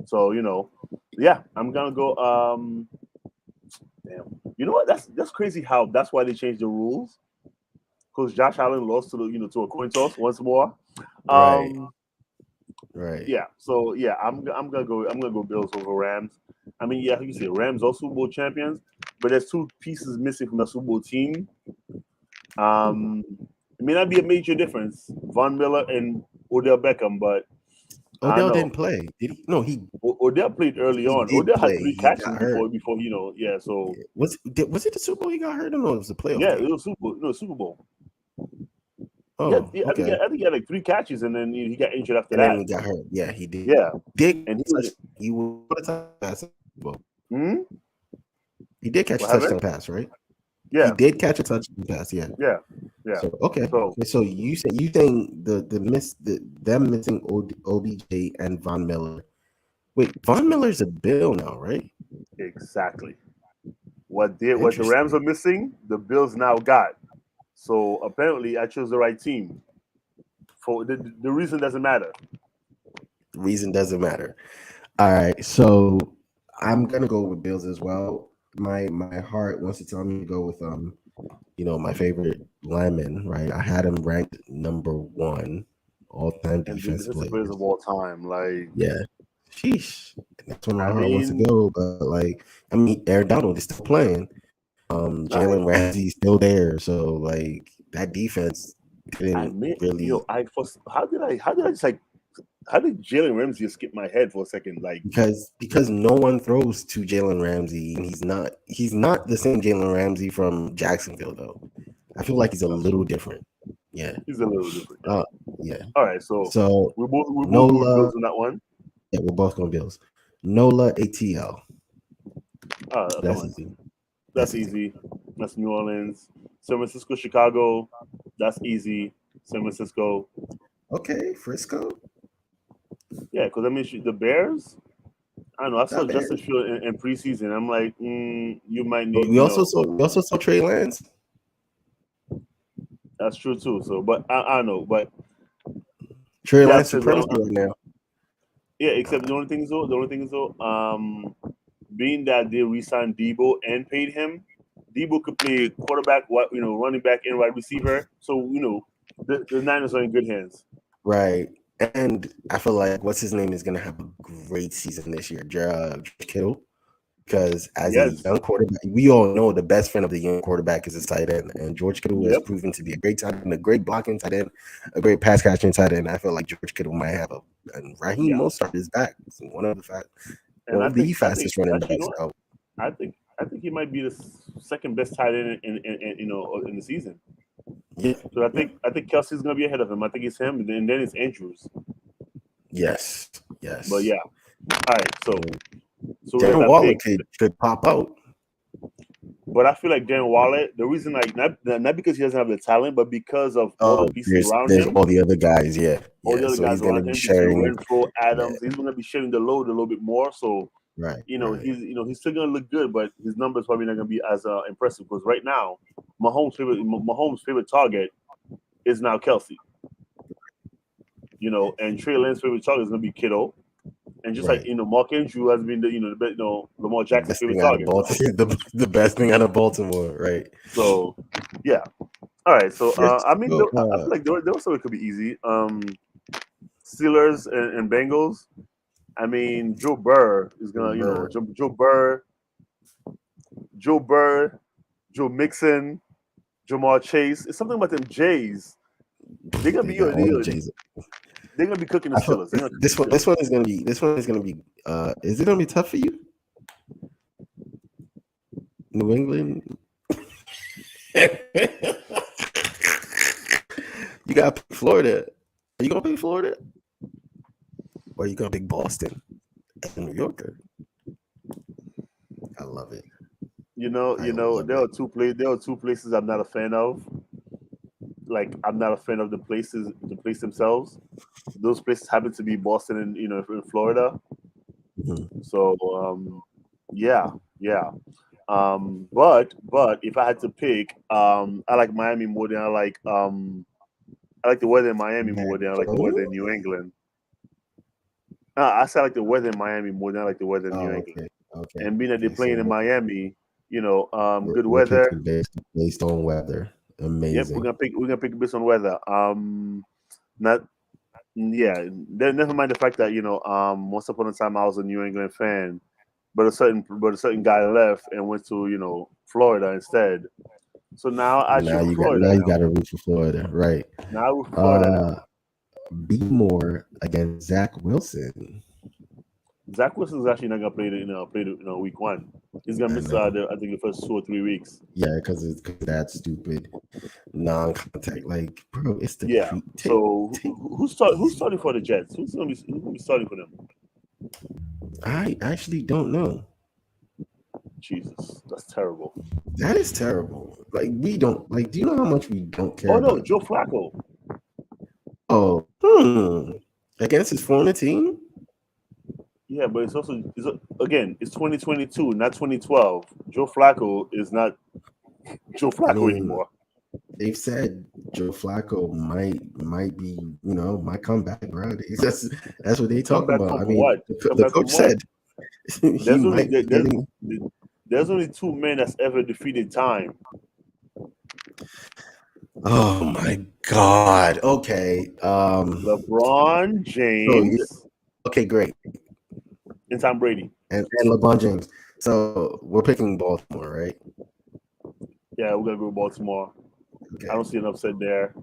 So yeah, I'm gonna go. Damn, you know what? That's crazy. How that's why they changed the rules, because Josh Allen lost to to a coin toss once more. Right. Yeah. So yeah, I'm gonna go Bills over Rams. I mean, yeah, you say Rams are Super Bowl champions, but there's two pieces missing from the Super Bowl team. It may not be a major difference, Von Miller and Odell Beckham, but Odell didn't play, did he? No, Odell played early on. Odell had 3 catches before. Yeah. So was it the Super Bowl he got hurt? Or no, it was the playoff. Yeah, game? it was Super Bowl. Oh, yeah, okay. I think he had like 3 catches, and then he got injured after and that. Then he got hurt. Yeah, he did. Yeah, he would pass. He did catch What a touchdown pass, right? Yeah, he did catch a touchdown pass. Yeah. So, okay. So you think them missing OBJ and Von Miller. Wait, Von Miller's a Bill now, right? Exactly. What the Rams are missing, the Bills now got. So apparently, I chose the right team. For the reason doesn't matter. The reason doesn't matter. All right, so I'm gonna go with Bills as well. My heart wants to tell me to go with my favorite lineman, right? I had him ranked number 1 all-time defense players of all time. Like, yeah, sheesh. That's where my heart wants to go. But Aaron Donald is still playing. Jalen Ramsey's still there, so like that defense didn't really. How did Jalen Ramsey skip my head for a second? Like, because no one throws to Jalen Ramsey, and he's not the same Jalen Ramsey from Jacksonville though. I feel like he's a little different. Yeah, he's a little different. Yeah. All right, so we're both Bills in that one. Yeah, we're both going Bills. Nola ATL. That's easy. That's easy. That's New Orleans. San Francisco, Chicago. That's easy. San Francisco. Okay, Frisco. Yeah, because the Bears. I don't know. I saw Justin Field in preseason. I'm like, you might need. We also saw Trey Lance. That's true too. So, but I don't know. But Trey Lance is right now. Yeah, except the only thing is though, being that they re-signed Debo and paid him, Debo could play quarterback, running back and wide receiver. So the Niners are in good hands. Right. And I feel like what's his name is going to have a great season this year, George Kittle, because as a young quarterback, we all know the best friend of the young quarterback is his tight end, and George Kittle has proven to be a great tight end, a great blocking tight end, a great pass catching tight end. I feel like George Kittle might have and Raheem Mostert is back, one of the fastest running backs out. I think he might be the second best tight end in the season. Yeah. So I think Kelsey's gonna be ahead of him. I think it's him, and then it's Andrews. Yes. Yes. But yeah. All right. So Darren Waller could pop out. But I feel like Darren Waller, the reason, like, not because he doesn't have the talent, but because of all the pieces around there's him. all the other guys, all the other so guys he's gonna around be him, sharing. Renfro, Adams, he's gonna be sharing the load a little bit more. So right, he's still gonna look good, but his numbers probably not gonna be as impressive because right now, Mahomes' favorite target is now Kelsey. And Trey Lance's favorite target is gonna be Kittle. And just like Mark Andrew has been Lamar Jackson's favorite target. The best thing out of Baltimore, right? So, yeah. All right. So I feel like there also it could be easy. Steelers and Bengals. I mean, Joe Burr is gonna, Joe Burr, Joe Mixon, Jamar Chase. It's something about them Jays. They're gonna be they're gonna be cooking the Steelers. This one is gonna be. Is it gonna be tough for you? New England. You got to pick Florida. Are you gonna pick Florida? Or are you gonna pick Boston as a New Yorker? I love it. There are two places I'm not a fan of. Like, I'm not a fan of the place themselves. Those places happen to be Boston and in Florida. Mm-hmm. So yeah. But if I had to pick, I like Miami more than I like the weather in Miami more than I like the weather in New England. I say I like the weather in Miami more than I like the weather in New England. Okay. And being that they're playing in Miami, good weather. Based on weather. Amazing. Yep, we're gonna pick based on weather. Never mind the fact that once upon a time I was a New England fan, but a certain guy left and went to Florida instead. So now you got to root for Florida, right? Now with Florida. Be more against Zach Wilson. Zach Wilson is actually not gonna play week 1. He's gonna miss I think the first 2 or 3 weeks. Yeah, because it's that stupid non-contact. Like, bro, it's the So who's starting for the Jets? Who's gonna be starting for them? I actually don't know. Jesus, that's terrible. That is terrible. Like, we don't like. Do you know how much we don't care? Oh no, Joe Flacco. Oh, against his former team. Yeah, but it's 2022, not 2012. Joe Flacco is not Joe Flacco anymore. They've said Joe Flacco might be, might come back, bro. That's what they talk about. I mean, what? The coach said there's only 2 men that's ever defeated time. Oh my God. Okay. LeBron James. Okay, great. And Tom Brady. And LeBron James. So we're picking Baltimore, right? Yeah, we're gonna go with Baltimore. Okay. I don't see an upset there.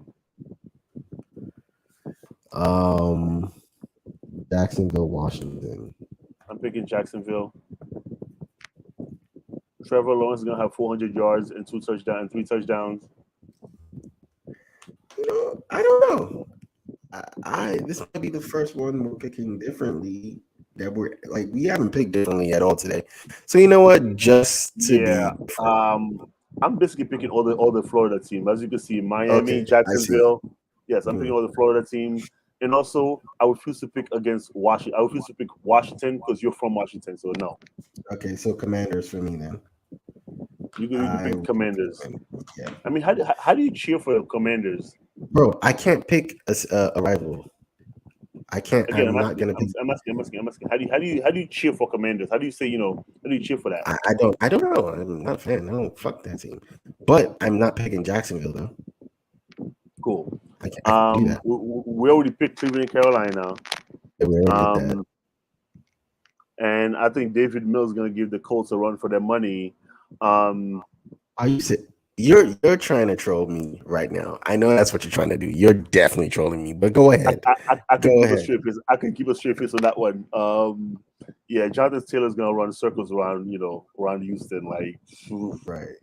Jacksonville, Washington. I'm picking Jacksonville. Trevor Lawrence is gonna have 400 yards and 3 touchdowns. I don't know. This might be the first one we're picking differently. That we haven't picked differently at all today. So you know what? Just to be I'm basically picking all the Florida teams. As you can see, Miami, Jacksonville. Yes, I'm picking all the Florida teams. And also, I refuse to pick against Washington. I refuse to pick Washington because you're from Washington, so no. Okay, so Commanders for me then. You can pick Commanders. Yeah. I mean, how do you cheer for the Commanders? Bro, I can't pick a rival. I can't. Again, I'm not gonna pick. I'm asking. How do you cheer for Commanders? How do you say how do you cheer for that? I don't know. I'm not a fan. I don't fuck that team. But I'm not picking Jacksonville though. Cool. I can't do that. We already picked Cleveland and Carolina. Yeah, we already did that. And I think David Mills is gonna give the Colts a run for their money. You're trying to troll me right now. I know that's what you're trying to do. You're definitely trolling me, but go ahead. I can keep a straight face on that one. Jonathan Taylor's gonna run circles around Houston, like right.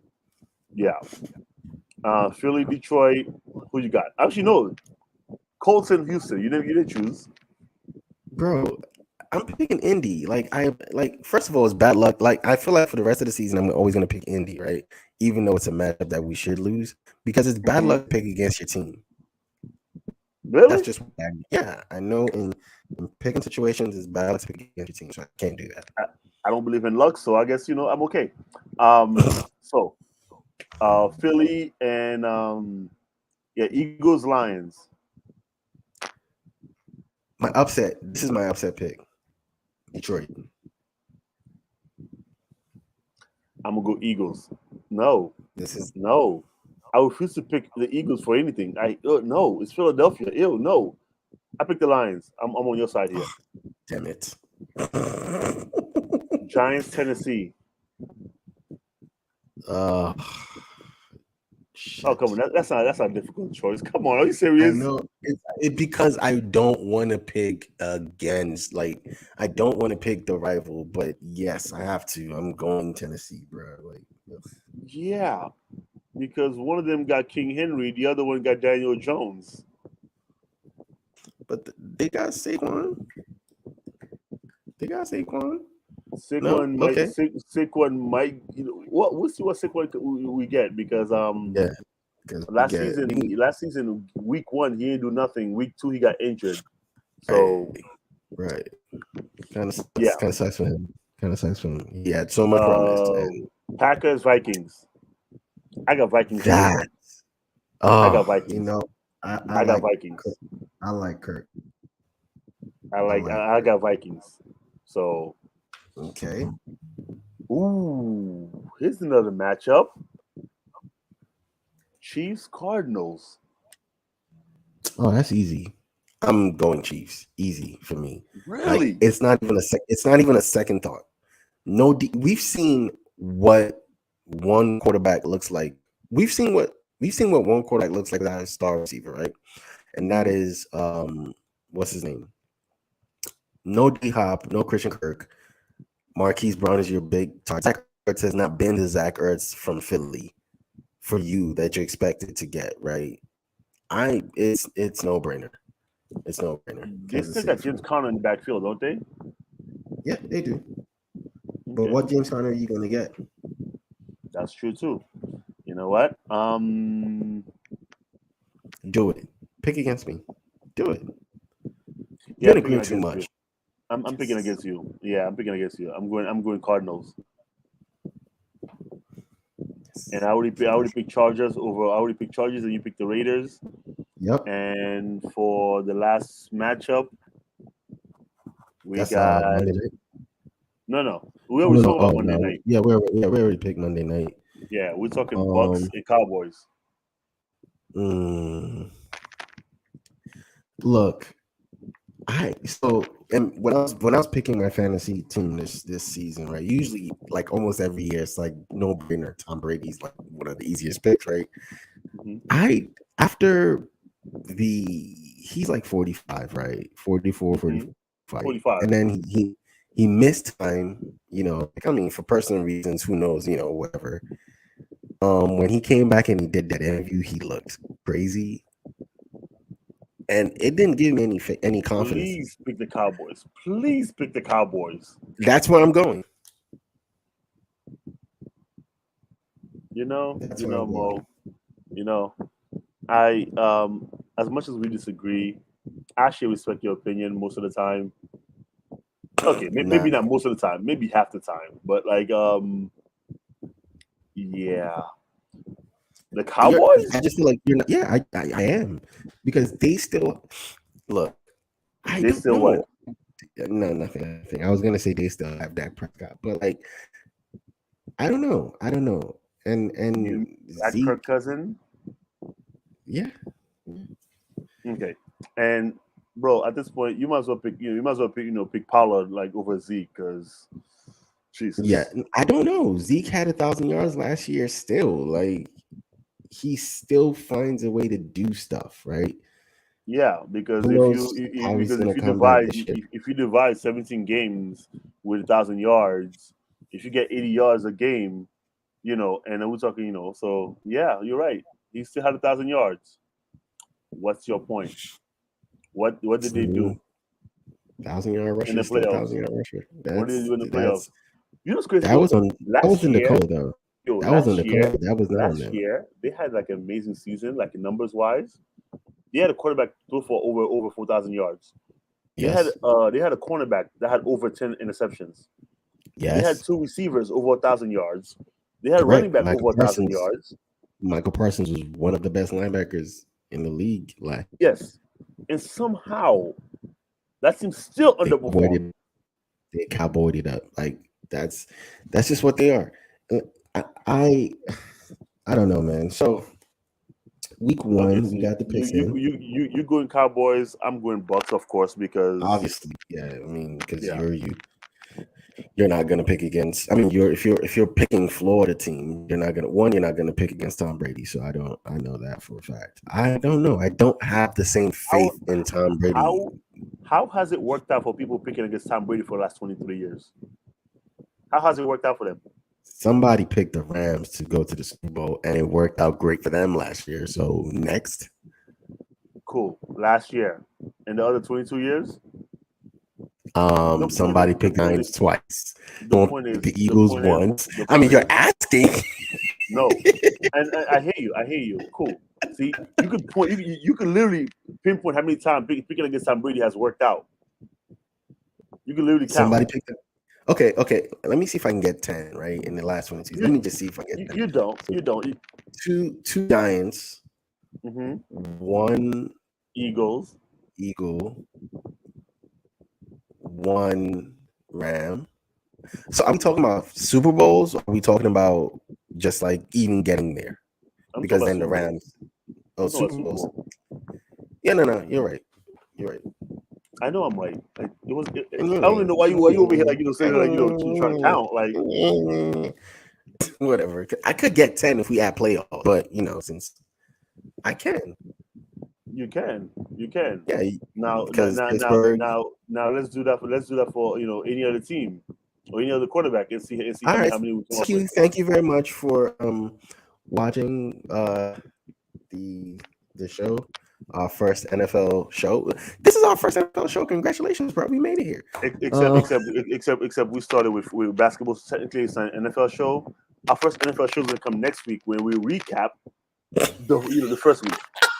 Yeah. Philly, Detroit. Who you got? Actually, no. Colts and Houston. You didn't choose. Bro, I'm picking Indy. First of all, it's bad luck. Like I feel like for the rest of the season, I'm always gonna pick Indy, right? Even though it's a matchup that we should lose, because it's bad luck to pick against your team. Really? That's just I know in picking situations it's bad luck to pick against your team, so I can't do that. I don't believe in luck, so I guess I'm okay. So Philly and Eagles, Lions. My upset. This is my upset pick. Detroit. I'm gonna go Eagles. No. This is No. I refuse to pick the Eagles for anything. No, it's Philadelphia. Ew, no. I picked the Lions. I'm on your side here. damn it. Giants, Tennessee. Shit. Oh, come on. That's not a difficult choice. Come on, are you I serious? know it because I don't want to pick against, like, I don't want to pick the rival, but yes, I have to. I'm going Tennessee, bro. Like, Yeah, because one of them got King Henry, the other one got Daniel Jones. but they got Saquon. Saquon No? might. Okay. Saquon might. We'll see what Saquon we get because Yeah. Because last season, week 1 he didn't do nothing. Week 2 he got injured. So right. Kind of yeah. Kind of sucks for him. He had so much promise. And Packers, Vikings. I got Vikings. that. I got Vikings. I got like Vikings. I like Kirk. I got Vikings. So Okay. ooh, here's another matchup. Chiefs, Cardinals. Oh, that's easy. I'm going Chiefs. Easy for me. Really? Like, it's not even a second thought. We've seen what one quarterback looks like. We've seen what one quarterback looks like without a star receiver, right? And that is what's his name? No D Hop, no Christian Kirk. Marquise Brown is your big target. Zach Ertz has not been the Zach Ertz from Philly for you that you expected to get, right? It's no brainer. It's no brainer. They still got James Conner in the backfield, don't they? Yeah, they do. But Okay. what James Conner are you gonna get? That's true too. You know what? Do it. Pick against me. Do it. Yeah, You're agreeing too much. You. I'm picking against you. Yeah, I'm picking against you. I'm going Cardinals. And I already picked Chargers and you picked the Raiders. Yep. And for the last matchup, That's got Monday night. No. We always talk about Monday night. Yeah, we already picked Monday night. Yeah, we're talking Bucks and Cowboys. Look, and when I was picking my fantasy team this season, right? Usually, like almost every year, it's like no brainer. Tom Brady's like one of the easiest picks, right? Mm-hmm. He's like 45, right? 44, 45. 45. And then he missed time, for personal reasons, who knows, whatever. When he came back and he did that interview, he looked crazy. And it didn't give me any confidence. Please pick the Cowboys. Please pick the Cowboys. That's where I'm going. Mo. I as much as we disagree, I actually respect your opinion most of the time. Okay, maybe not most of the time, maybe half the time, but like yeah. The Cowboys? I just feel like you're not. Yeah, I am, because they still look. They still what? No, nothing. I was gonna say they still have Dak Prescott, but like, I don't know. And that Kirk Cousin? Yeah. Okay. And bro, at this point, you might as well pick. Pick Pollard like over Zeke, because Jesus. Yeah, I don't know. Zeke had 1,000 yards last year. Still, like, he still finds a way to do stuff, right? Yeah, because if you divide 17 games with 1,000 yards, if you get 80 yards a game, and then we're talking, so yeah, you're right. He still had 1,000 yards. What's your point? What did they do? 1,000-yard rusher, in the still playoffs. 1,000-yard rusher. What did he do in the playoffs? You know what's crazy? That was in year, Dakota though. Yo, That was in last year, Dakota. That was not on last them. year, they had like an amazing season, like numbers wise. They had a quarterback throw for over 4,000 yards. They Yes. had a cornerback that had over 10 interceptions. Yes. They had 2 receivers over 1,000 yards. They had a Correct. running back Michael over 1,000 yards. Michael Parsons was one of the best linebackers in the league. Yes, and somehow that team still underperformed. They cowboyed it up. Like that's just what they are. I don't know, man. So week 1, we got the picks in. You going Cowboys? I'm going Bucks, of course, because obviously, yeah. I mean, because you're not gonna pick against. I mean, if you're picking Florida team, you're not gonna pick against Tom Brady. So I know that for a fact. I don't know. I don't have the same faith in Tom Brady. How has it worked out for people picking against Tom Brady for the last 23 years? How has it worked out for them? Somebody picked the Rams to go to the Super Bowl, and it worked out great for them last year. So next, cool. Last year, in the other 22 years, somebody picked Giants twice. The Eagles once. I mean, you're asking. No, and I hear you. I hear you. Cool. See, you could point. You could literally pinpoint how many times picking against Tom Brady has worked out. You can literally count. Somebody picked it. Okay. Let me see if I can get 10 right in the last 22. Let me just see if I get 10. You don't. Two Giants. Mm-hmm. 1 Eagle. 1 Ram. So are we talking about Super Bowls? Or are we talking about just like even getting there? Because then the Rams. Oh, Super Bowls. Yeah, no, you're right. I know I'm right. I don't even know why you over here saying trying to count like whatever. I could get 10 if we had playoffs, but since I can. You can. Yeah. Now let's do that for any other team or any other quarterback and see how many we come up with. Thank you very much for watching the show. Our first NFL show. This is our first NFL show. Congratulations, bro. We made it here. Except we started with basketball. Technically, it's an NFL show. Our first NFL show is gonna come next week when we recap the first week.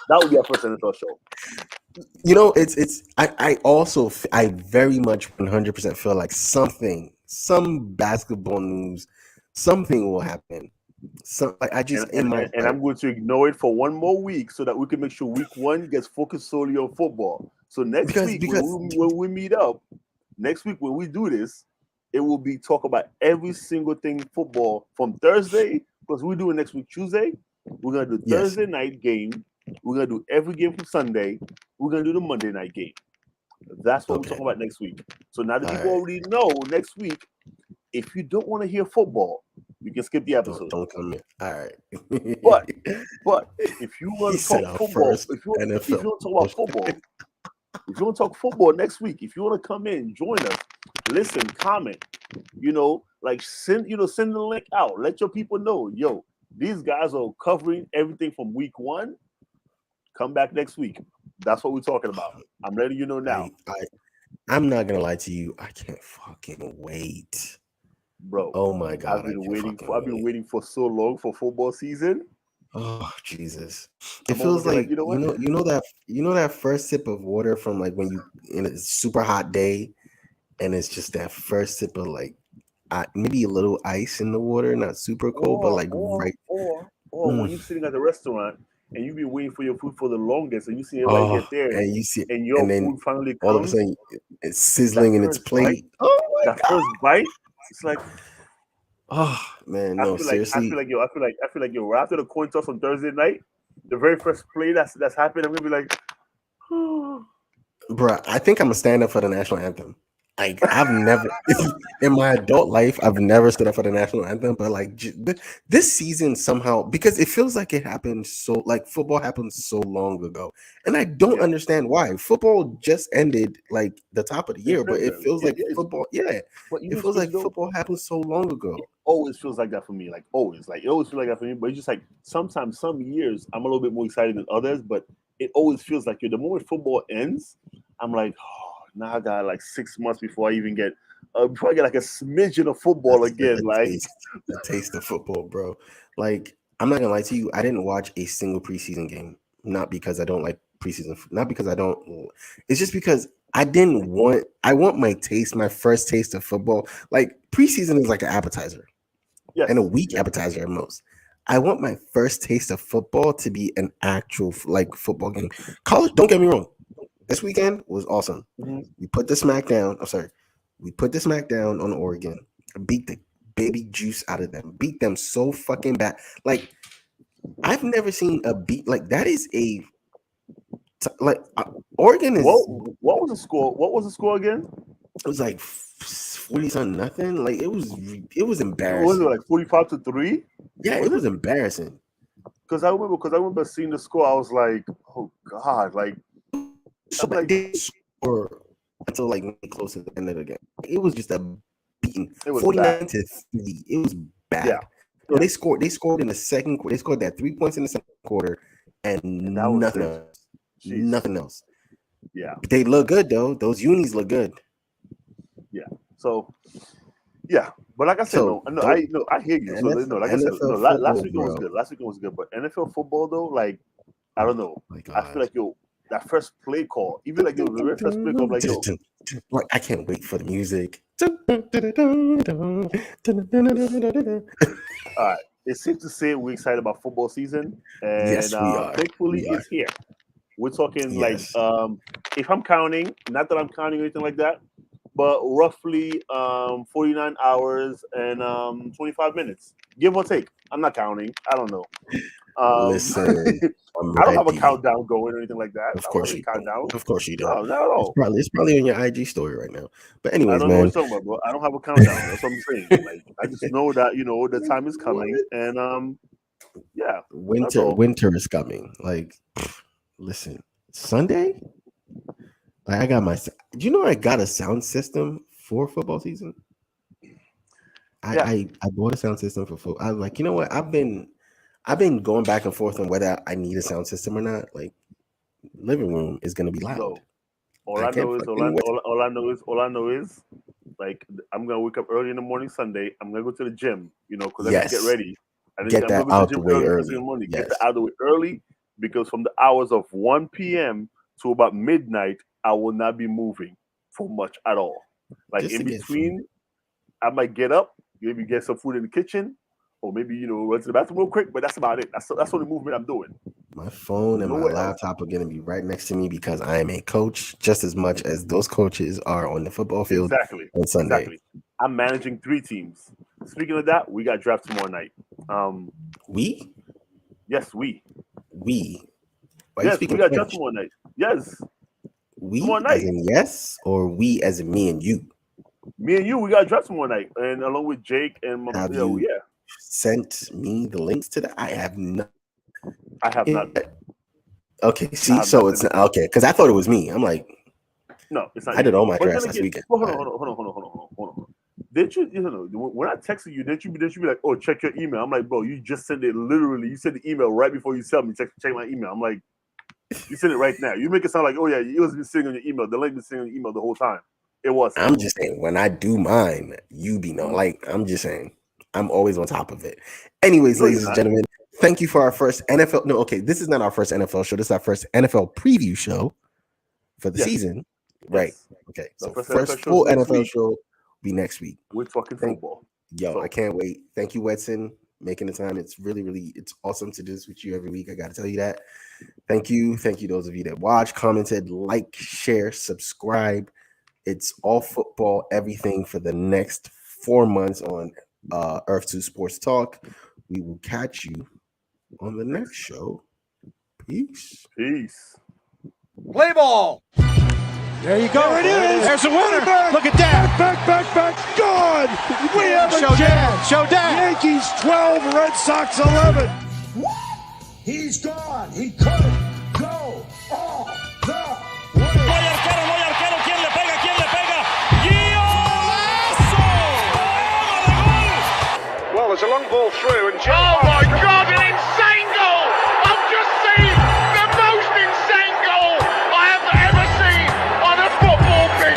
That would be our first NFL show. I very much 100% feel like some basketball news, something will happen. So I'm going to ignore it for 1 more week so that we can make sure week 1 gets focused solely on football. So next week when we meet up, next week when we do this, it will be talk about every single thing football from Thursday, because we're doing next week Tuesday. We're gonna do Thursday night game. We're gonna do every game from Sunday. We're gonna do the Monday night game. That's what we're talking about next week. So now that people already know next week, if you don't want to hear football, you can skip the episode. Don't come in. All right. but if you want to talk football, if you want to talk about football, if you want to talk football next week, if you want to come in, join us, listen, comment, send the link out. Let your people know, these guys are covering everything from week 1. Come back next week. That's what we're talking about. I'm letting you know now. I'm not gonna lie to you. I can't fucking wait. Bro, oh my god! I've been waiting for so long for football season. Oh Jesus! It feels like you know that first sip of water from like when you in a super hot day, and it's just that first sip of like maybe a little ice in the water, not super cold, but like when you're sitting at the restaurant and you've been waiting for your food for the longest, and you see everybody get there, and your food finally comes, all of a sudden it's sizzling in its plate. That first bite. It's like, oh man, no, seriously. I feel like after the coin toss on Thursday night, the very first play that's happened, I'm gonna be like, bro, I think I'm gonna stand up for the national anthem. Like I've never in my adult life, I've never stood up for the national anthem, but like this season somehow, because it feels like it happened football happened so long ago, and I don't understand why. Football just ended like the top of the year, but it feels like football. Yeah, it feels like football happened so long ago. It always feels like that for me. Like always, it always feels like that for me. But it's just like sometimes, some years, I'm a little bit more excited than others. But it always feels like the moment football ends, I'm like, oh now I got like 6 months before I even get before I get like a smidgen of football again. The taste of football, bro. Like, I'm not gonna lie to you, I didn't watch a single preseason game. Not because I don't like preseason, not because I don't. It's just because I want my first taste of football. Like, preseason is like an appetizer, and a weak appetizer at most. I want my first taste of football to be an actual like football game. College, don't get me wrong. This weekend was awesome. Mm-hmm. We put the smack down. We put the smack down on Oregon. Beat the baby juice out of them. Beat them so fucking bad. Like, I've never seen a beat like that. Is Oregon is. What was the score? What was the score again? It was like 40-something nothing. Like, it was embarrassing. Was it like 45-3? Yeah, it was embarrassing. Because I remember seeing the score. I was like, oh God, like. So like, they score until like close to the end of the game. It was just a beating. 49-3. It was bad. Yeah. So they scored in the second quarter. They scored that 3 points in the second quarter, and nothing else. Jeez. Nothing else. Yeah. But they look good though. Those unis look good. Yeah. So yeah. But like I said, I hear you. So like I said, last weekend was good. Last weekend was good. But NFL football though, like, I don't know. I feel like that first play call, even like the very first play call, like I can't wait for the music. All right, it's safe to say we're excited about football season, and yes, we are. Thankfully, it's here. We're talking like, if I'm counting, not that I'm counting or anything like that, but roughly 49 hours and 25 minutes, give or take. I'm not counting. I don't know. Listen, I don't have a countdown going or anything like that. Of course you don't. Of course you don't. No, not at all. It's probably on your IG story right now. But anyways, I don't know what you're talking about, bro. I don't have a countdown. That's what I'm saying. Like, I just know that the time is coming, and yeah, winter is coming. Like, listen, Sunday, like, I got I got a sound system for football season. I bought a sound system for football. I was like, you know what? I've been going back and forth on whether I need a sound system or not. Like, living room is gonna be loud. So, all I know is, like, I'm gonna wake up early in the morning Sunday. I'm gonna go to the gym, because I need to get ready. Get that out the way early. Get that out of the way early, because from the hours of 1 p.m. to about midnight, I will not be moving for much at all. Like, in between, I might get up, maybe get some food in the kitchen, or maybe, run to the bathroom real quick, but that's about it. That's the only movement I'm doing. My phone and my laptop are going to be right next to me because I am a coach just as much as those coaches are on the football field on Sunday. Exactly. I'm managing 3 teams. Speaking of that, we got draft tomorrow night. We? Yes, we. We? Yes, we got draft tomorrow night. Yes. We as in yes, or we as in me and you? Me and you, we got draft tomorrow night, and along with Jake and sent me the links to that? I have not. Okay, see, so it's okay because I thought it was me. I'm like, no, it's not. I did all my drafts last weekend. Hold on. Did you, when I texted you, did you be like, oh, check your email? I'm like, bro, you just sent it literally. You sent the email right before you tell me check my email. I'm like, you sent it right now. You make it sound like, oh yeah, it was been sitting on your email. The link been sitting on your email the whole time. It was. I'm just saying, when I do mine, you be known. Like, I'm just saying, I'm always on top of it. Anyways, ladies and gentlemen, thank you for our first NFL. No, okay, this is not our first NFL show. This is our first NFL preview show for the season. Right. Okay. So first full NFL show will be next week. We're talking football. I can't wait. Thank you, Wedson, making the time. It's really, it's awesome to do this with you every week. I got to tell you that. Thank you. Thank you, those of you that watch, commented, like, share, subscribe. It's all football, everything for the next 4 months on Earth2 Sports Talk. We will catch you on the next show. Peace. Play ball. There you go. There it is. There's a winner. Look at that. Back. Good. We have a chance. Showdown. Yankees 12, Red Sox 11. He's gone. He couldn't go all the way. ¿Quién le pega? ¡Golazo! Well, there's a long ball through, and Oh my God, an insane goal! I've just seen the most insane goal I have ever seen on a football pitch.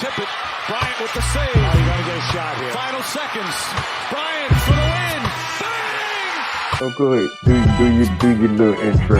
Tippett. Bryant with the save. Oh, you gotta get a shot here. Final seconds. Bryant for the win. Bang! Oh, go ahead. Do your little intro.